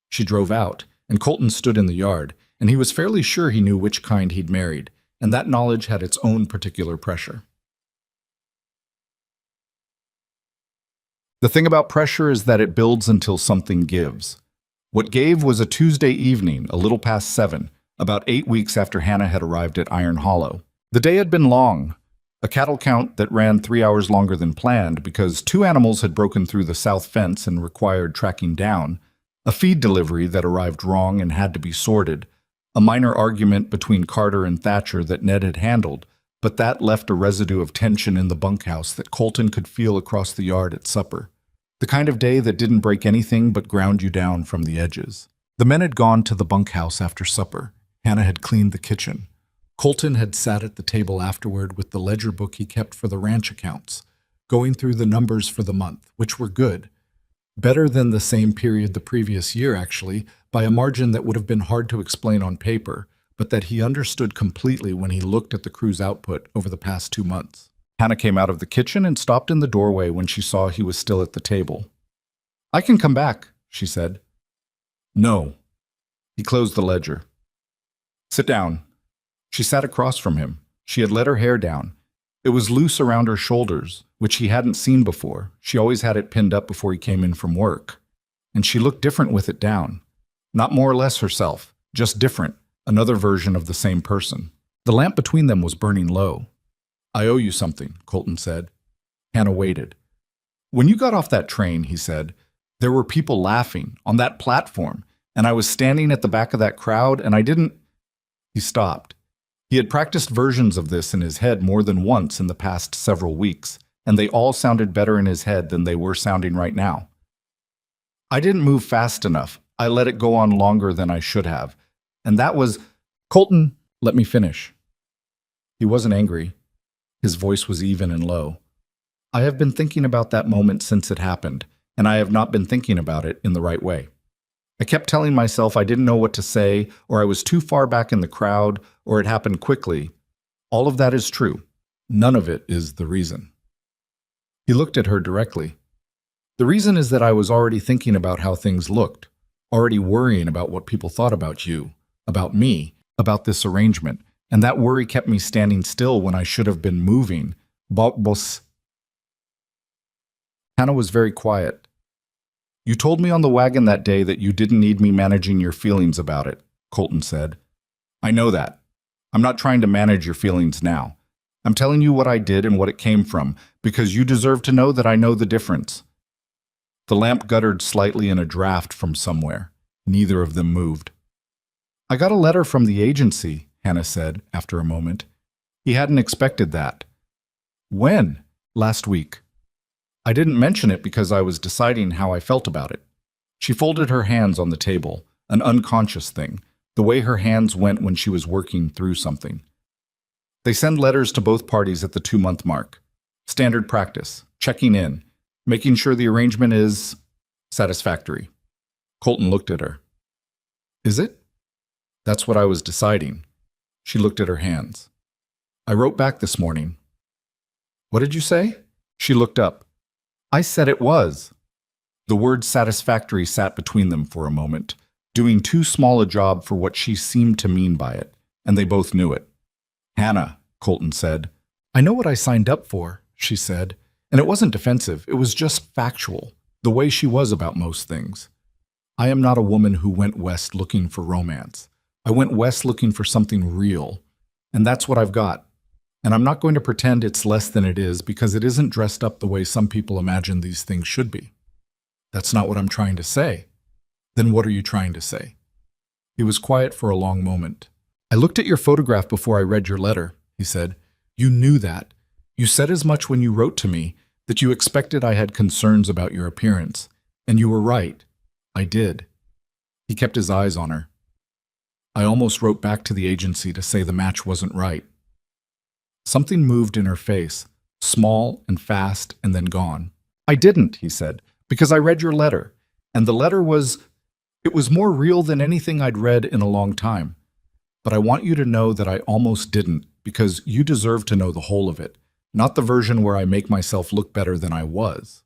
She drove out, and Colton stood in the yard, and he was fairly sure he knew which kind he'd married, and that knowledge had its own particular pressure. The thing about pressure is that it builds until something gives. What gave was a Tuesday evening, a little past 7, about 8 weeks after Hannah had arrived at Iron Hollow. The day had been long. A cattle count that ran 3 hours longer than planned because 2 animals had broken through the south fence and required tracking down, a feed delivery that arrived wrong and had to be sorted, a minor argument between Carter and Thatcher that Ned had handled, but that left a residue of tension in the bunkhouse that Colton could feel across the yard at supper. The kind of day that didn't break anything but ground you down from the edges. The men had gone to the bunkhouse after supper. Hannah had cleaned the kitchen. Colton had sat at the table afterward with the ledger book he kept for the ranch accounts, going through the numbers for the month, which were good. Better than the same period the previous year, actually, by a margin that would have been hard to explain on paper, but that he understood completely when he looked at the crew's output over the past 2 months. Hannah came out of the kitchen and stopped in the doorway when she saw he was still at the table. I can come back, she said. No. He closed the ledger. Sit down. She sat across from him. She had let her hair down. It was loose around her shoulders, which he hadn't seen before. She always had it pinned up before he came in from work. And she looked different with it down. Not more or less herself, just different, another version of the same person. The lamp between them was burning low. I owe you something, Colton said. Hannah waited. When you got off that train, he said, there were people laughing on that platform, and I was standing at the back of that crowd, and I didn't— He stopped. He had practiced versions of this in his head more than once in the past several weeks, and they all sounded better in his head than they were sounding right now. I didn't move fast enough. I let it go on longer than I should have. And that was— Colton, let me finish. He wasn't angry. His voice was even and low. I have been thinking about that moment since it happened, and I have not been thinking about it in the right way. I kept telling myself I didn't know what to say, or I was too far back in the crowd, or it happened quickly. All of that is true. None of it is the reason. He looked at her directly. The reason is that I was already thinking about how things looked, already worrying about what people thought about you, about me, about this arrangement, and that worry kept me standing still when I should have been moving. Boss. Hannah was very quiet. You told me on the wagon that day that you didn't need me managing your feelings about it, Colton said. I know that. I'm not trying to manage your feelings now. I'm telling you what I did and what it came from, because you deserve to know that I know the difference. The lamp guttered slightly in a draft from somewhere. Neither of them moved. I got a letter from the agency, Hannah said after a moment. He hadn't expected that. When? Last week. I didn't mention it because I was deciding how I felt about it. She folded her hands on the table, an unconscious thing, the way her hands went when she was working through something. They send letters to both parties at the 2-month mark. Standard practice, checking in, making sure the arrangement is satisfactory. Colton looked at her. Is it? That's what I was deciding. She looked at her hands. I wrote back this morning. What did you say? She looked up. I said it was. The word satisfactory sat between them for a moment, doing too small a job for what she seemed to mean by it, and they both knew it. Hannah, Colton said. I know what I signed up for, she said, and it wasn't defensive, it was just factual, the way she was about most things. I am not a woman who went west looking for romance. I went west looking for something real, and that's what I've got. And I'm not going to pretend it's less than it is because it isn't dressed up the way some people imagine these things should be. That's not what I'm trying to say. Then what are you trying to say? He was quiet for a long moment. I looked at your photograph before I read your letter, he said. You knew that. You said as much when you wrote to me that you expected I had concerns about your appearance. And you were right. I did. He kept his eyes on her. I almost wrote back to the agency to say the match wasn't right. Something moved in her face, small and fast and then gone. I didn't, he said, because I read your letter. And the letter was more real than anything I'd read in a long time. But I want you to know that I almost didn't, because you deserve to know the whole of it, not the version where I make myself look better than I was.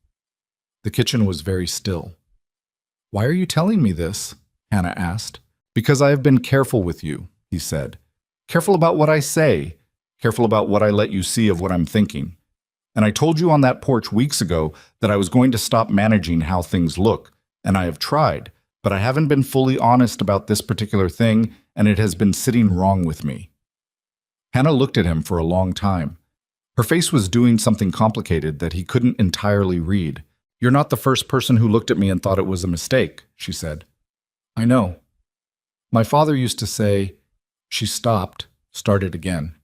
The kitchen was very still. Why are you telling me this? Hannah asked. Because I have been careful with you, he said. Careful about what I say. Careful about what I let you see of what I'm thinking. And I told you on that porch weeks ago that I was going to stop managing how things look, and I have tried, but I haven't been fully honest about this particular thing, and it has been sitting wrong with me. Hannah looked at him for a long time. Her face was doing something complicated that he couldn't entirely read. You're not the first person who looked at me and thought it was a mistake, she said. I know. My father used to say, she stopped, started again.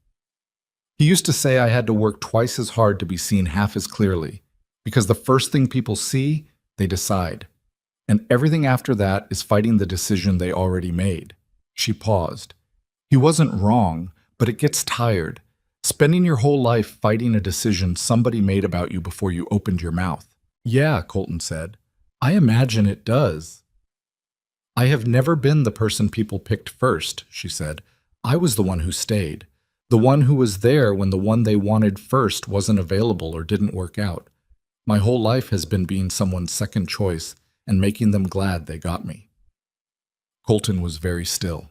He used to say I had to work twice as hard to be seen half as clearly, because the first thing people see, they decide. And everything after that is fighting the decision they already made. She paused. He wasn't wrong, but it gets tired. Spending your whole life fighting a decision somebody made about you before you opened your mouth. Yeah, Colton said. I imagine it does. I have never been the person people picked first, she said. I was the one who stayed. The one who was there when the one they wanted first wasn't available or didn't work out. My whole life has been being someone's second choice and making them glad they got me. Colton was very still.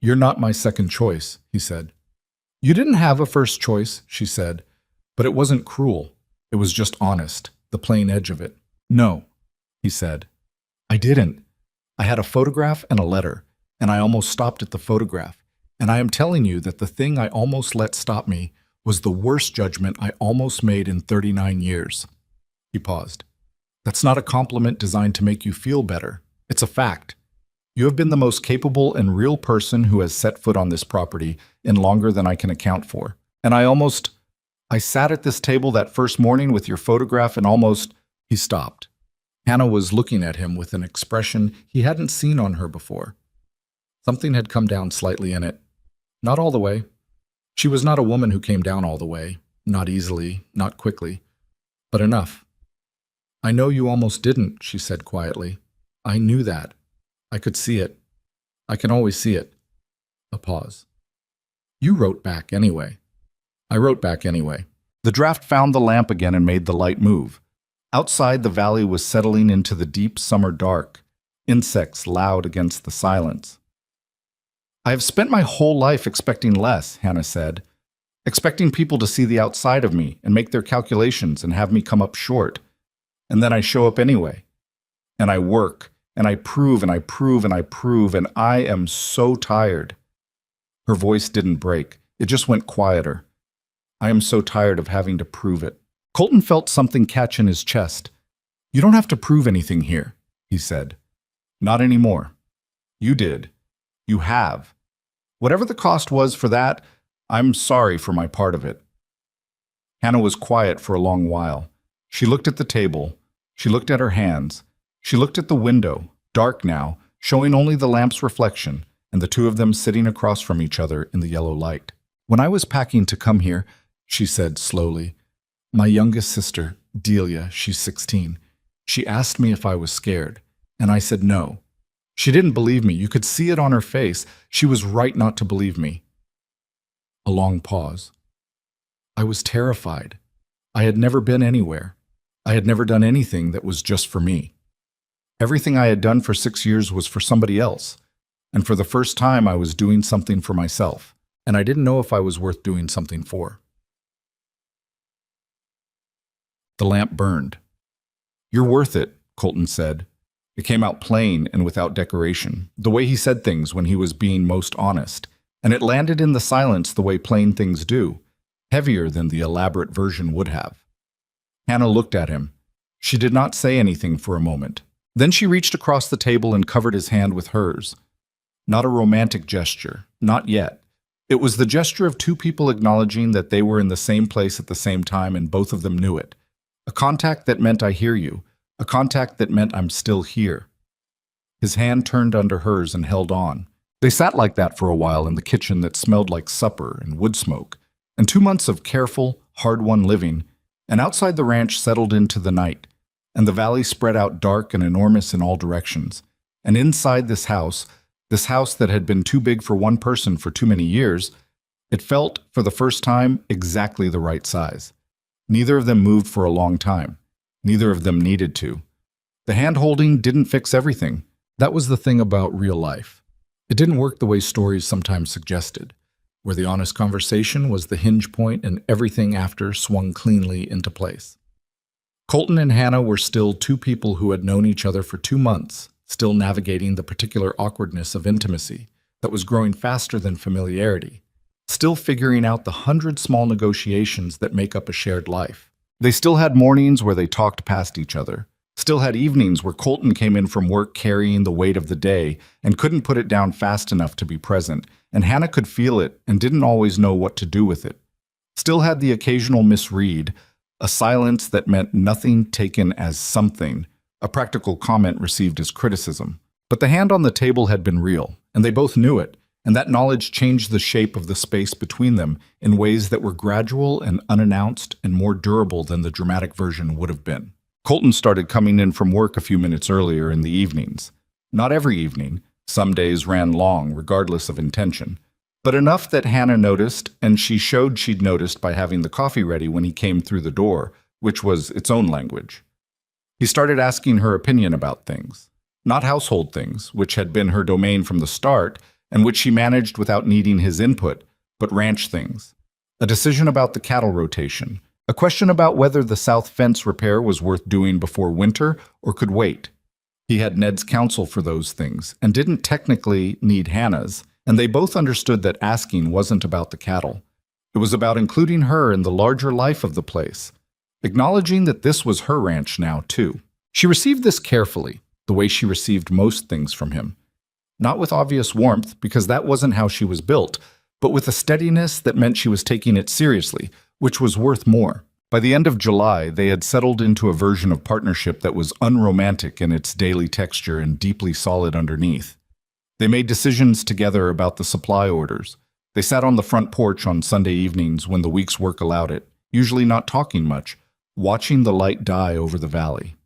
You're not my second choice, he said. You didn't have a first choice, she said, but it wasn't cruel. It was just honest, the plain edge of it. No, he said. I didn't. I had a photograph and a letter, and I almost stopped at the photograph. And I am telling you that the thing I almost let stop me was the worst judgment I almost made in 39 years. He paused. That's not a compliment designed to make you feel better. It's a fact. You have been the most capable and real person who has set foot on this property in longer than I can account for. And I sat at this table that first morning with your photograph and almost... He stopped. Hannah was looking at him with an expression he hadn't seen on her before. Something had come down slightly in it. Not all the way. She was not a woman who came down all the way, not easily, not quickly, but enough. I know you almost didn't, she said quietly. I knew that. I could see it. I can always see it. A pause. You wrote back anyway. I wrote back anyway. The draft found the lamp again and made the light move. Outside, the valley was settling into the deep summer dark, insects loud against the silence. I have spent my whole life expecting less, Hannah said, expecting people to see the outside of me and make their calculations and have me come up short. And then I show up anyway. And I work, and I prove, and I prove, and I prove, and I am so tired. Her voice didn't break. It just went quieter. I am so tired of having to prove it. Colton felt something catch in his chest. "You don't have to prove anything here," he said. "Not anymore. You did. You have. Whatever the cost was for that, I'm sorry for my part of it." Hannah was quiet for a long while. She looked at the table. She looked at her hands. She looked at the window, dark now, showing only the lamp's reflection, and the two of them sitting across from each other in the yellow light. "When I was packing to come here," she said slowly, "my youngest sister, Delia, she's 16, she asked me if I was scared, and I said no. She didn't believe me. You could see it on her face. She was right not to believe me." A long pause. "I was terrified. I had never been anywhere. I had never done anything that was just for me. Everything I had done for 6 years was for somebody else, and for the first time I was doing something for myself, and I didn't know if I was worth doing something for." The lamp burned. "You're worth it," Colton said. It came out plain and without decoration, the way he said things when he was being most honest, and it landed in the silence the way plain things do, heavier than the elaborate version would have. Hannah looked at him. She did not say anything for a moment. Then she reached across the table and covered his hand with hers. Not a romantic gesture, not yet. It was the gesture of two people acknowledging that they were in the same place at the same time and both of them knew it. A contact that meant I hear you, a contact that meant I'm still here. His hand turned under hers and held on. They sat like that for a while in the kitchen that smelled like supper and wood smoke, and 2 months of careful, hard-won living, and outside the ranch settled into the night, and the valley spread out dark and enormous in all directions. And inside this house that had been too big for one person for too many years, it felt, for the first time, exactly the right size. Neither of them moved for a long time. Neither of them needed to. The hand-holding didn't fix everything. That was the thing about real life. It didn't work the way stories sometimes suggested, where the honest conversation was the hinge point and everything after swung cleanly into place. Colton and Hannah were still two people who had known each other for 2 months, still navigating the particular awkwardness of intimacy that was growing faster than familiarity, still figuring out the 100 small negotiations that make up a shared life. They still had mornings where they talked past each other, still had evenings where Colton came in from work carrying the weight of the day and couldn't put it down fast enough to be present, and Hannah could feel it and didn't always know what to do with it. Still had the occasional misread, a silence that meant nothing taken as something, a practical comment received as criticism. But the hand on the table had been real, and they both knew it, and that knowledge changed the shape of the space between them in ways that were gradual and unannounced and more durable than the dramatic version would have been. Colton started coming in from work a few minutes earlier in the evenings. Not every evening. Some days ran long, regardless of intention. But enough that Hannah noticed, and she showed she'd noticed by having the coffee ready when he came through the door, which was its own language. He started asking her opinion about things. Not household things, which had been her domain from the start, and which she managed without needing his input, but ranch things. A decision about the cattle rotation. A question about whether the south fence repair was worth doing before winter or could wait. He had Ned's counsel for those things, and didn't technically need Hannah's, and they both understood that asking wasn't about the cattle. It was about including her in the larger life of the place, acknowledging that this was her ranch now, too. She received this carefully, the way she received most things from him. Not with obvious warmth, because that wasn't how she was built, but with a steadiness that meant she was taking it seriously, which was worth more. By the end of July, they had settled into a version of partnership that was unromantic in its daily texture and deeply solid underneath. They made decisions together about the supply orders. They sat on the front porch on Sunday evenings when the week's work allowed it, usually not talking much, watching the light die over the valley.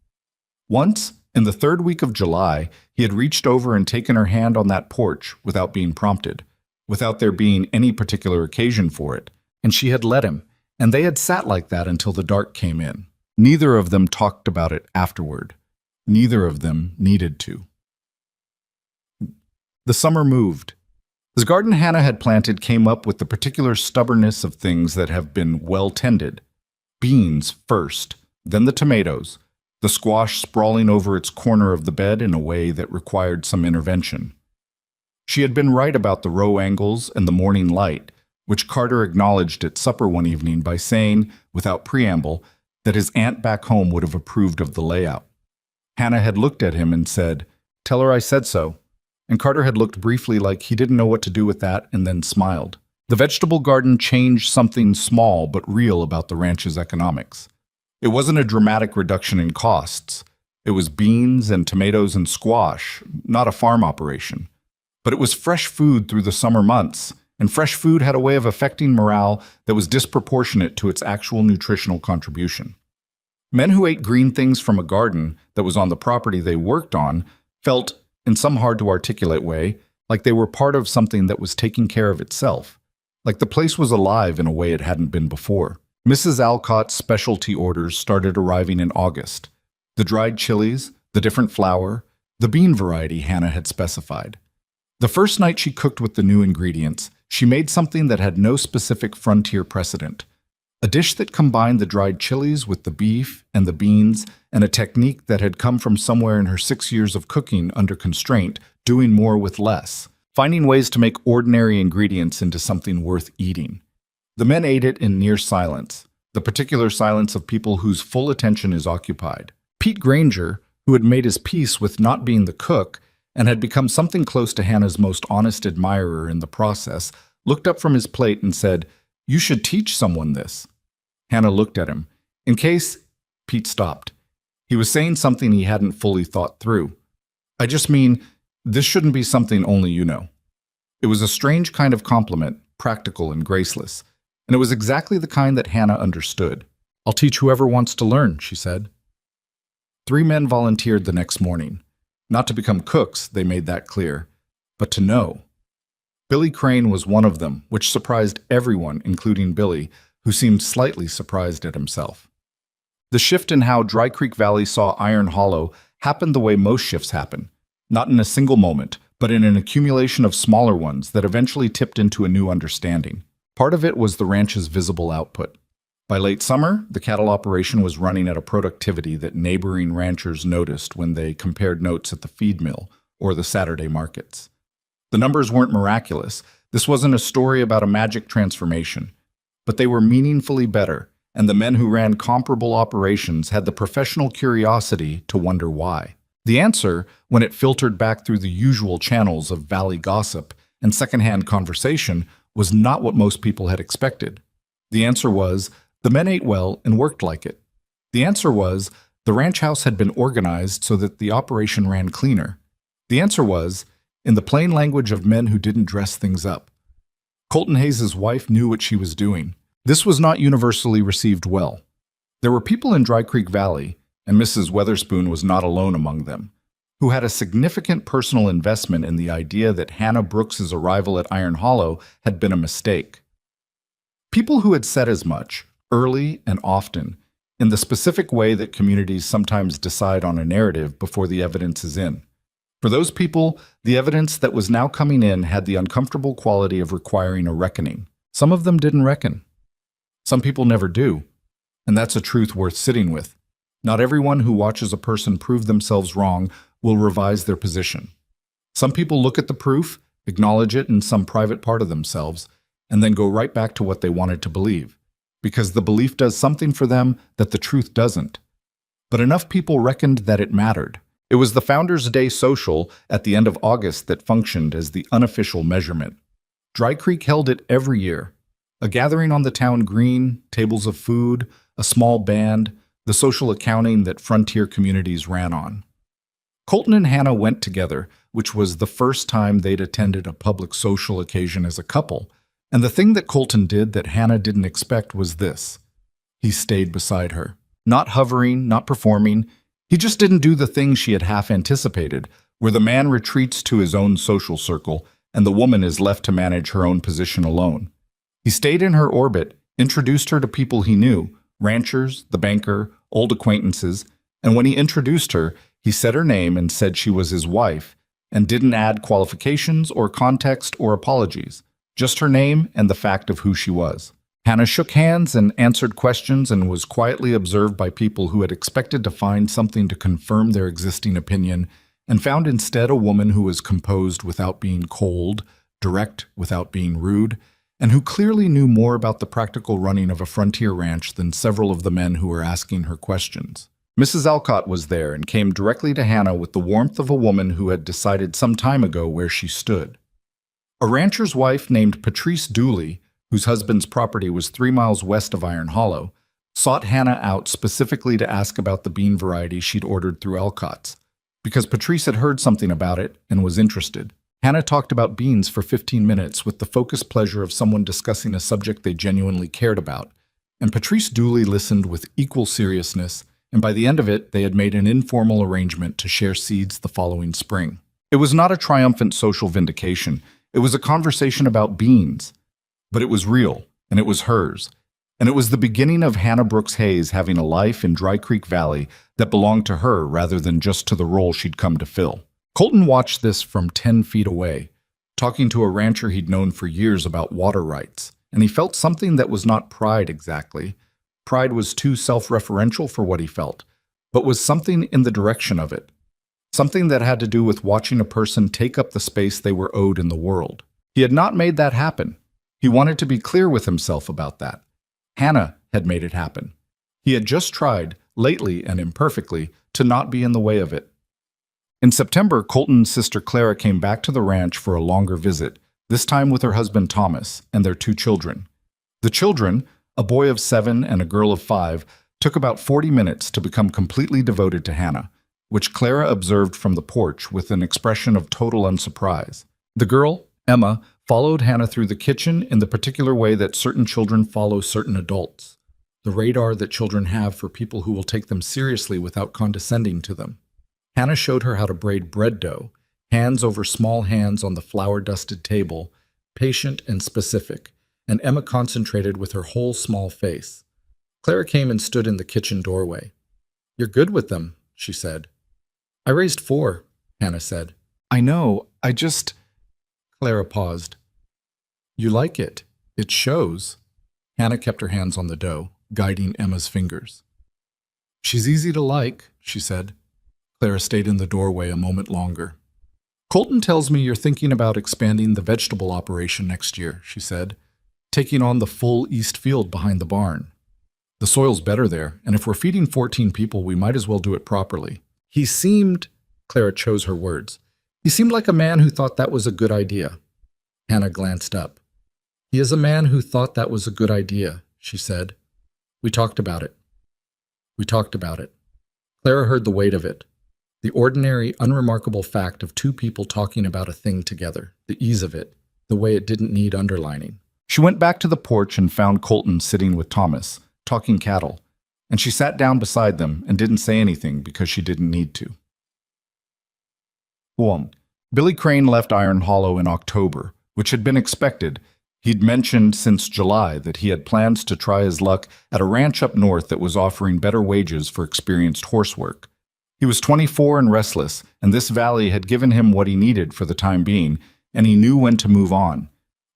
Once, in the 3rd week of July, he had reached over and taken her hand on that porch without being prompted, without there being any particular occasion for it, and she had let him, and they had sat like that until the dark came in. Neither of them talked about it afterward. Neither of them needed to. The summer moved. The garden Hannah had planted came up with the particular stubbornness of things that have been well tended. Beans first, then the tomatoes, the squash sprawling over its corner of the bed in a way that required some intervention. She had been right about the row angles and the morning light, which Carter acknowledged at supper one evening by saying, without preamble, that his aunt back home would have approved of the layout. Hannah had looked at him and said, "Tell her I said so." And Carter had looked briefly like he didn't know what to do with that and then smiled. The vegetable garden changed something small but real about the ranch's economics. It wasn't a dramatic reduction in costs. It was beans and tomatoes and squash, not a farm operation. But it was fresh food through the summer months, and fresh food had a way of affecting morale that was disproportionate to its actual nutritional contribution. Men who ate green things from a garden that was on the property they worked on felt, in some hard-to-articulate way, like they were part of something that was taking care of itself, like the place was alive in a way it hadn't been before. Mrs. Alcott's specialty orders started arriving in August. The dried chilies, the different flour, the bean variety Hannah had specified. The first night she cooked with the new ingredients, she made something that had no specific frontier precedent. A dish that combined the dried chilies with the beef and the beans, and a technique that had come from somewhere in her 6 years of cooking under constraint, doing more with less, finding ways to make ordinary ingredients into something worth eating. The men ate it in near silence, the particular silence of people whose full attention is occupied. Pete Granger, who had made his peace with not being the cook and had become something close to Hannah's most honest admirer in the process, looked up from his plate and said, "You should teach someone this." Hannah looked at him. In case, Pete stopped. He was saying something he hadn't fully thought through. "I just mean, this shouldn't be something only you know." It was a strange kind of compliment, practical and graceless, and it was exactly the kind that Hannah understood. "I'll teach whoever wants to learn," she said. 3 men volunteered the next morning. Not to become cooks, they made that clear, but to know. Billy Crane was one of them, which surprised everyone, including Billy, who seemed slightly surprised at himself. The shift in how Dry Creek Valley saw Iron Hollow happened the way most shifts happen, not in a single moment, but in an accumulation of smaller ones that eventually tipped into a new understanding. Part of it was the ranch's visible output. By late summer, the cattle operation was running at a productivity that neighboring ranchers noticed when they compared notes at the feed mill or the Saturday markets. The numbers weren't miraculous. This wasn't a story about a magic transformation. But they were meaningfully better, and the men who ran comparable operations had the professional curiosity to wonder why. The answer, when it filtered back through the usual channels of valley gossip and secondhand conversation, was not what most people had expected. The answer was, the men ate well and worked like it. The answer was, the ranch house had been organized so that the operation ran cleaner. The answer was, in the plain language of men who didn't dress things up, Colton Hayes' wife knew what she was doing. This was not universally received well. There were people in Dry Creek Valley, and Mrs. Weatherspoon was not alone among them, who had a significant personal investment in the idea that Hannah Brooks's arrival at Iron Hollow had been a mistake. People who had said as much, early and often, in the specific way that communities sometimes decide on a narrative before the evidence is in. For those people, the evidence that was now coming in had the uncomfortable quality of requiring a reckoning. Some of them didn't reckon. Some people never do, and that's a truth worth sitting with. Not everyone who watches a person prove themselves wrong will revise their position. Some people look at the proof, acknowledge it in some private part of themselves, and then go right back to what they wanted to believe, because the belief does something for them that the truth doesn't. But enough people reckoned that it mattered. It was the Founders' Day social at the end of August that functioned as the unofficial measurement. Dry Creek held it every year. A gathering on the town green, tables of food, a small band, the social accounting that frontier communities ran on. Colton and Hannah went together, which was the first time they'd attended a public social occasion as a couple, and the thing that Colton did that Hannah didn't expect was this. He stayed beside her. Not hovering, not performing. He just didn't do the thing she had half anticipated, where the man retreats to his own social circle and the woman is left to manage her own position alone. He stayed in her orbit, introduced her to people he knew, ranchers, the banker, old acquaintances, and when he introduced her, he said her name and said she was his wife, and didn't add qualifications or context or apologies, just her name and the fact of who she was. Hannah shook hands and answered questions and was quietly observed by people who had expected to find something to confirm their existing opinion and found instead a woman who was composed without being cold, direct without being rude, and who clearly knew more about the practical running of a frontier ranch than several of the men who were asking her questions. Mrs. Alcott was there and came directly to Hannah with the warmth of a woman who had decided some time ago where she stood. A rancher's wife named Patrice Dooley, whose husband's property was 3 miles west of Iron Hollow, sought Hannah out specifically to ask about the bean variety she'd ordered through Alcott's, because Patrice had heard something about it and was interested. Hannah talked about beans for 15 minutes with the focused pleasure of someone discussing a subject they genuinely cared about, and Patrice Dooley listened with equal seriousness, and by the end of it, they had made an informal arrangement to share seeds the following spring. It was not a triumphant social vindication. It was a conversation about beans, but it was real, and it was hers. And it was the beginning of Hannah Brooks Hayes having a life in Dry Creek Valley that belonged to her rather than just to the role she'd come to fill. Colton watched this from 10 feet away, talking to a rancher he'd known for years about water rights, and he felt something that was not pride exactly. Pride was too self-referential for what he felt, but was something in the direction of it. Something that had to do with watching a person take up the space they were owed in the world. He had not made that happen. He wanted to be clear with himself about that. Hannah had made it happen. He had just tried, lately and imperfectly, to not be in the way of it. In September, Colton's sister Clara came back to the ranch for a longer visit, this time with her husband Thomas and their 2 children. The children, a boy of 7 and a girl of 5, took about 40 minutes to become completely devoted to Hannah, which Clara observed from the porch with an expression of total unsurprise. The girl, Emma, followed Hannah through the kitchen in the particular way that certain children follow certain adults, the radar that children have for people who will take them seriously without condescending to them. Hannah showed her how to braid bread dough, hands over small hands on the flour-dusted table, patient and specific, and Emma concentrated with her whole small face. Clara came and stood in the kitchen doorway. "You're good with them," she said. "I raised 4, Hannah said. "I know, I just—" Clara paused. "You like it. It shows." Hannah kept her hands on the dough, guiding Emma's fingers. "She's easy to like," she said. Clara stayed in the doorway a moment longer. "Colton tells me you're thinking about expanding the vegetable operation next year," she said, "taking on the full east field behind the barn. The soil's better there, and if we're feeding 14 people, we might as well do it properly." He seemed, Clara chose her words, he seemed like a man who thought that was a good idea. Hannah glanced up. "He is a man who thought that was a good idea," she said. "We talked about it. We talked about it." Clara heard the weight of it. The ordinary, unremarkable fact of 2 people talking about a thing together, the ease of it, the way it didn't need underlining. She went back to the porch and found Colton sitting with Thomas, talking cattle, and she sat down beside them and didn't say anything because she didn't need to. Billy Crane left Iron Hollow in October, which had been expected. He'd mentioned since July that he had plans to try his luck at a ranch up north that was offering better wages for experienced horse work. He was 24 and restless, and this valley had given him what he needed for the time being, and he knew when to move on,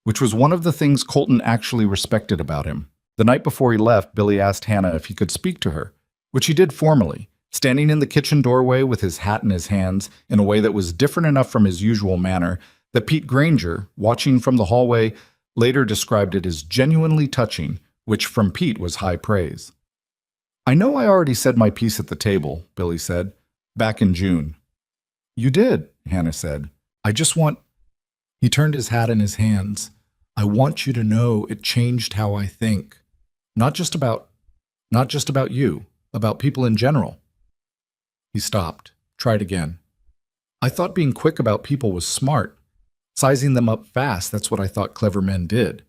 which was one of the things Colton actually respected about him. The night before he left, Billy asked Hannah if he could speak to her, which he did formally, standing in the kitchen doorway with his hat in his hands in a way that was different enough from his usual manner that Pete Granger, watching from the hallway, later described it as genuinely touching, which from Pete was high praise. "I know I already said my piece at the table," Billy said, "back in June." "You did," Hannah said. "I just want—" He turned his hat in his hands. "I want you to know it changed how I think. Not just about you, about people in general." He stopped, tried again. "I thought being quick about people was smart. Sizing them up fast, that's what I thought clever men did.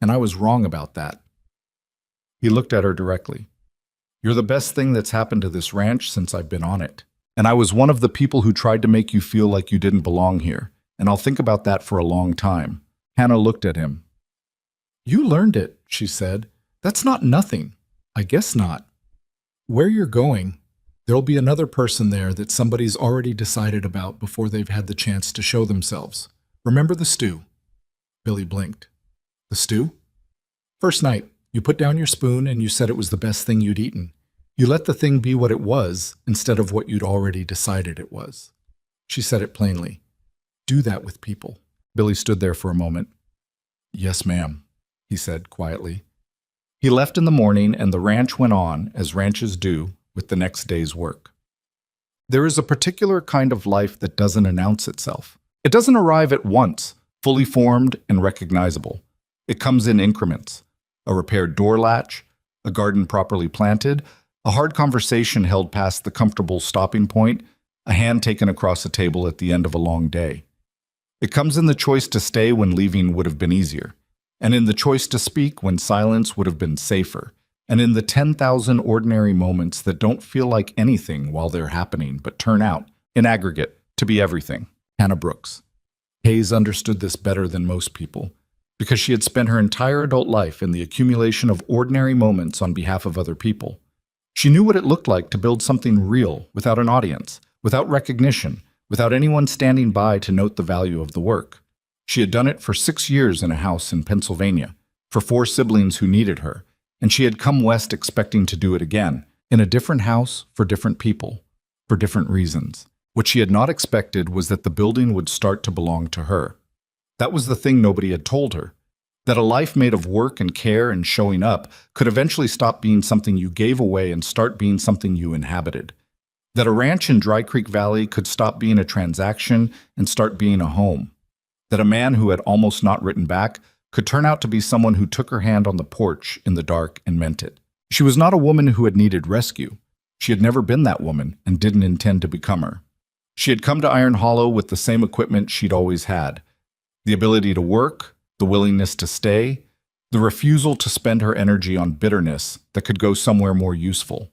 And I was wrong about that." He looked at her directly. "You're the best thing that's happened to this ranch since I've been on it. And I was one of the people who tried to make you feel like you didn't belong here, and I'll think about that for a long time." Hannah looked at him. "You learned it," she said. "That's not nothing." "I guess not. Where you're going, there'll be another person there that somebody's already decided about before they've had the chance to show themselves. Remember the stew?" Billy blinked. "The stew?" "First night, you put down your spoon and you said it was the best thing you'd eaten. You let the thing be what it was instead of what you'd already decided it was." She said it plainly. "Do that with people." Billy stood there for a moment. "Yes, ma'am," he said quietly. He left in the morning and the ranch went on, as ranches do, with the next day's work. There is a particular kind of life that doesn't announce itself. It doesn't arrive at once, fully formed and recognizable. It comes in increments. A repaired door latch, a garden properly planted, a hard conversation held past the comfortable stopping point, a hand taken across a table at the end of a long day. It comes in the choice to stay when leaving would have been easier, and in the choice to speak when silence would have been safer, and in the 10,000 ordinary moments that don't feel like anything while they're happening but turn out, in aggregate, to be everything. Hannah Brooks. Hayes understood this better than most people, because she had spent her entire adult life in the accumulation of ordinary moments on behalf of other people. She knew what it looked like to build something real without an audience, without recognition, without anyone standing by to note the value of the work. She had done it for 6 years in a house in Pennsylvania, for 4 siblings who needed her, and she had come west expecting to do it again, in a different house for different people, for different reasons. What she had not expected was that the building would start to belong to her. That was the thing nobody had told her, that a life made of work and care and showing up could eventually stop being something you gave away and start being something you inhabited. That a ranch in Dry Creek Valley could stop being a transaction and start being a home. That a man who had almost not written back could turn out to be someone who took her hand on the porch in the dark and meant it. She was not a woman who had needed rescue. She had never been that woman and didn't intend to become her. She had come to Iron Hollow with the same equipment she'd always had. The ability to work, the willingness to stay, the refusal to spend her energy on bitterness that could go somewhere more useful.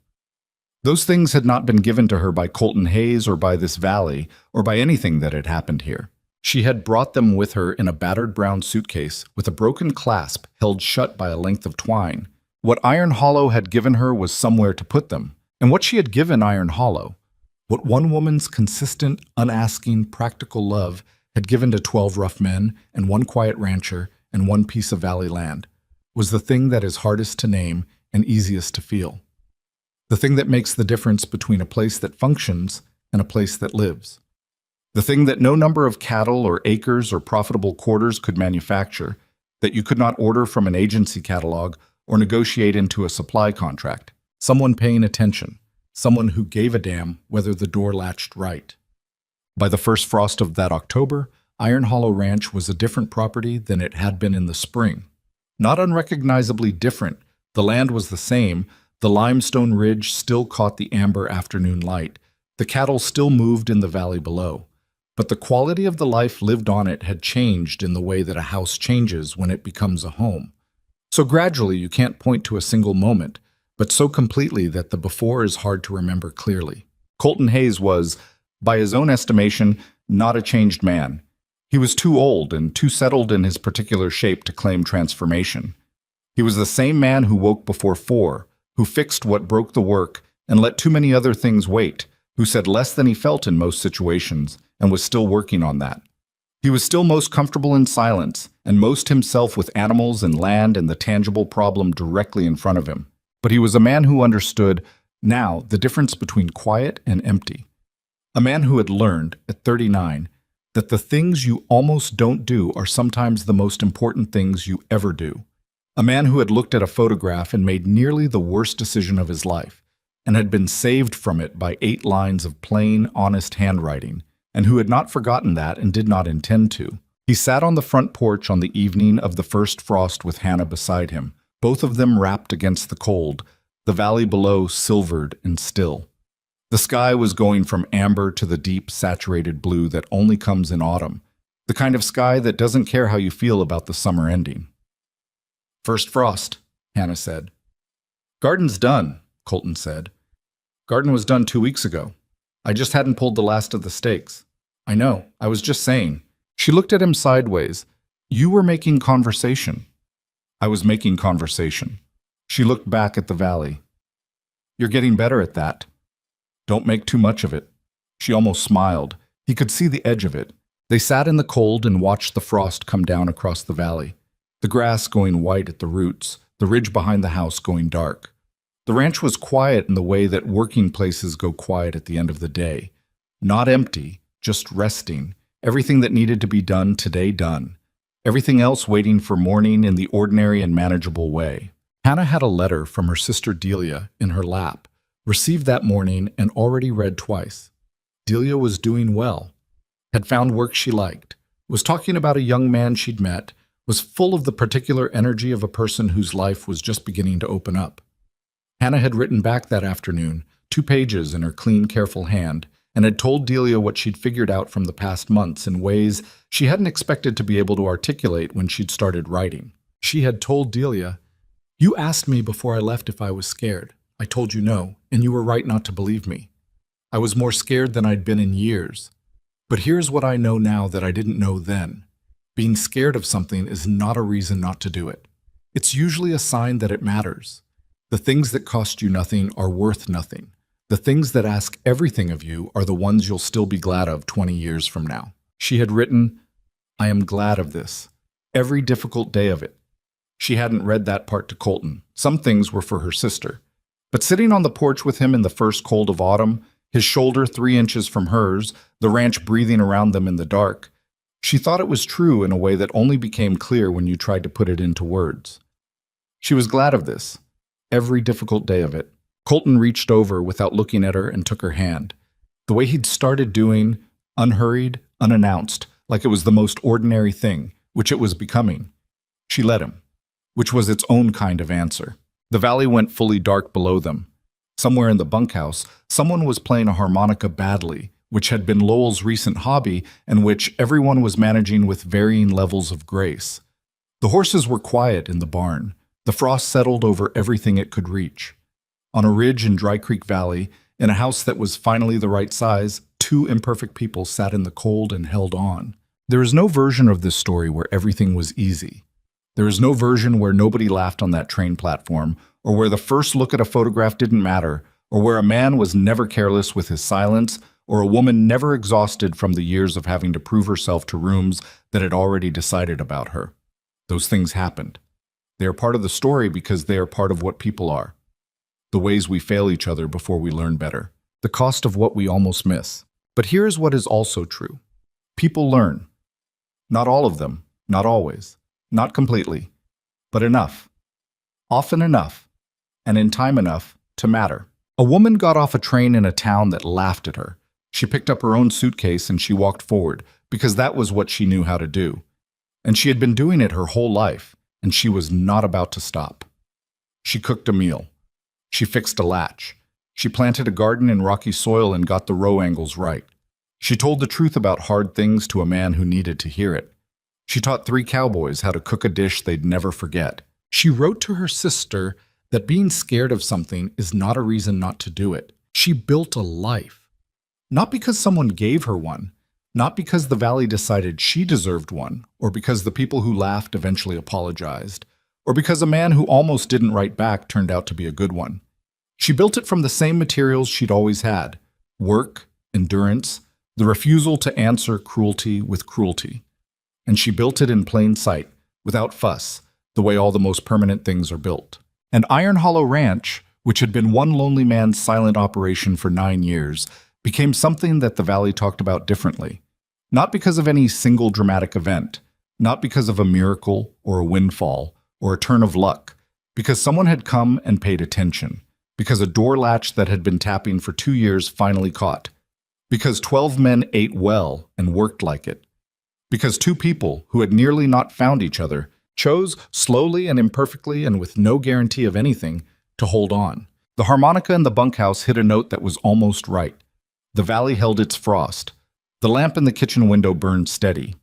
Those things had not been given to her by Colton Hayes or by this valley or by anything that had happened here. She had brought them with her in a battered brown suitcase with a broken clasp held shut by a length of twine. What Iron Hollow had given her was somewhere to put them, and what she had given Iron Hollow, what one woman's consistent, unasking, practical love had given to 12 rough men and 1 quiet rancher and 1 piece of valley land, was the thing that is hardest to name and easiest to feel. The thing that makes the difference between a place that functions and a place that lives. The thing that no number of cattle or acres or profitable quarters could manufacture, that you could not order from an agency catalog or negotiate into a supply contract. Someone paying attention, someone who gave a damn whether the door latched right. By the first frost of that October, Iron Hollow Ranch was a different property than it had been in the spring. Not unrecognizably different, the land was the same, the limestone ridge still caught the amber afternoon light, the cattle still moved in the valley below. But the quality of the life lived on it had changed in the way that a house changes when it becomes a home. So gradually you can't point to a single moment, but so completely that the before is hard to remember clearly. Colton Hayes was, by his own estimation, not a changed man. He was too old and too settled in his particular shape to claim transformation. He was the same man who woke before 4, who fixed what broke the work and let too many other things wait, who said less than he felt in most situations, and was still working on that. He was still most comfortable in silence, and most himself with animals and land and the tangible problem directly in front of him. But he was a man who understood, now, the difference between quiet and empty. A man who had learned, at 39, that the things you almost don't do are sometimes the most important things you ever do. A man who had looked at a photograph and made nearly the worst decision of his life, and had been saved from it by 8 lines of plain, honest handwriting, and who had not forgotten that and did not intend to. He sat on the front porch on the evening of the first frost with Hannah beside him, both of them wrapped against the cold, the valley below silvered and still. The sky was going from amber to the deep, saturated blue that only comes in autumn, the kind of sky that doesn't care how you feel about the summer ending. "First frost," Hannah said. "Garden's done," Colton said. "Garden was done 2 weeks ago. I just hadn't pulled the last of the stakes." "I know, I was just saying." She looked at him sideways. "You were making conversation." "I was making conversation." She looked back at the valley. "You're getting better at that. Don't make too much of it." She almost smiled. He could see the edge of it. They sat in the cold and watched the frost come down across the valley, the grass going white at the roots, the ridge behind the house going dark. The ranch was quiet in the way that working places go quiet at the end of the day. Not empty, just resting, everything that needed to be done today done. Everything else waiting for morning in the ordinary and manageable way. Hannah had a letter from her sister Delia in her lap, Received that morning and already read twice. Delia was doing well, had found work she liked, was talking about a young man she'd met, was full of the particular energy of a person whose life was just beginning to open up. Hannah had written back that afternoon, 2 pages in her clean, careful hand, and had told Delia what she'd figured out from the past months in ways she hadn't expected to be able to articulate when she'd started writing. She had told Delia, "You asked me before I left if I was scared. I told you no, and you were right not to believe me. I was more scared than I'd been in years. But here's what I know now that I didn't know then. Being scared of something is not a reason not to do it. It's usually a sign that it matters. The things that cost you nothing are worth nothing. The things that ask everything of you are the ones you'll still be glad of 20 years from now." She had written, "I am glad of this. Every difficult day of it." She hadn't read that part to Colton. Some things were for her sister. But sitting on the porch with him in the first cold of autumn, his shoulder 3 inches from hers, the ranch breathing around them in the dark, she thought it was true in a way that only became clear when you tried to put it into words. She was glad of this. Every difficult day of it. Colton reached over without looking at her and took her hand. The way he'd started doing, unhurried, unannounced, like it was the most ordinary thing, which it was becoming. She let him, which was its own kind of answer. The valley went fully dark below them. Somewhere in the bunkhouse, someone was playing a harmonica badly, which had been Lowell's recent hobby and which everyone was managing with varying levels of grace. The horses were quiet in the barn. The frost settled over everything it could reach. On a ridge in Dry Creek Valley, in a house that was finally the right size, 2 imperfect people sat in the cold and held on. There is no version of this story where everything was easy. There is no version where nobody laughed on that train platform, or where the first look at a photograph didn't matter, or where a man was never careless with his silence, or a woman never exhausted from the years of having to prove herself to rooms that had already decided about her. Those things happened. They are part of the story because they are part of what people are. The ways we fail each other before we learn better. The cost of what we almost miss. But here is what is also true. People learn. Not all of them, not always, not completely, but enough. Often enough, and in time enough to matter. A woman got off a train in a town that laughed at her. She picked up her own suitcase and she walked forward, because that was what she knew how to do. And she had been doing it her whole life, and she was not about to stop. She cooked a meal. She fixed a latch. She planted a garden in rocky soil and got the row angles right. She told the truth about hard things to a man who needed to hear it. She taught 3 cowboys how to cook a dish they'd never forget. She wrote to her sister that being scared of something is not a reason not to do it. She built a life. Not because someone gave her one, not because the valley decided she deserved one, or because the people who laughed eventually apologized, or because a man who almost didn't write back turned out to be a good one. She built it from the same materials she'd always had: work, endurance, the refusal to answer cruelty with cruelty. And she built it in plain sight, without fuss, the way all the most permanent things are built. And Iron Hollow Ranch, which had been one lonely man's silent operation for 9 years, became something that the valley talked about differently. Not because of any single dramatic event, not because of a miracle or a windfall or a turn of luck, because someone had come and paid attention, because a door latch that had been tapping for 2 years finally caught, because 12 men ate well and worked like it, because 2 people who had nearly not found each other chose, slowly and imperfectly and with no guarantee of anything, to hold on. The harmonica in the bunkhouse hit a note that was almost right. The valley held its frost. The lamp in the kitchen window burned steady.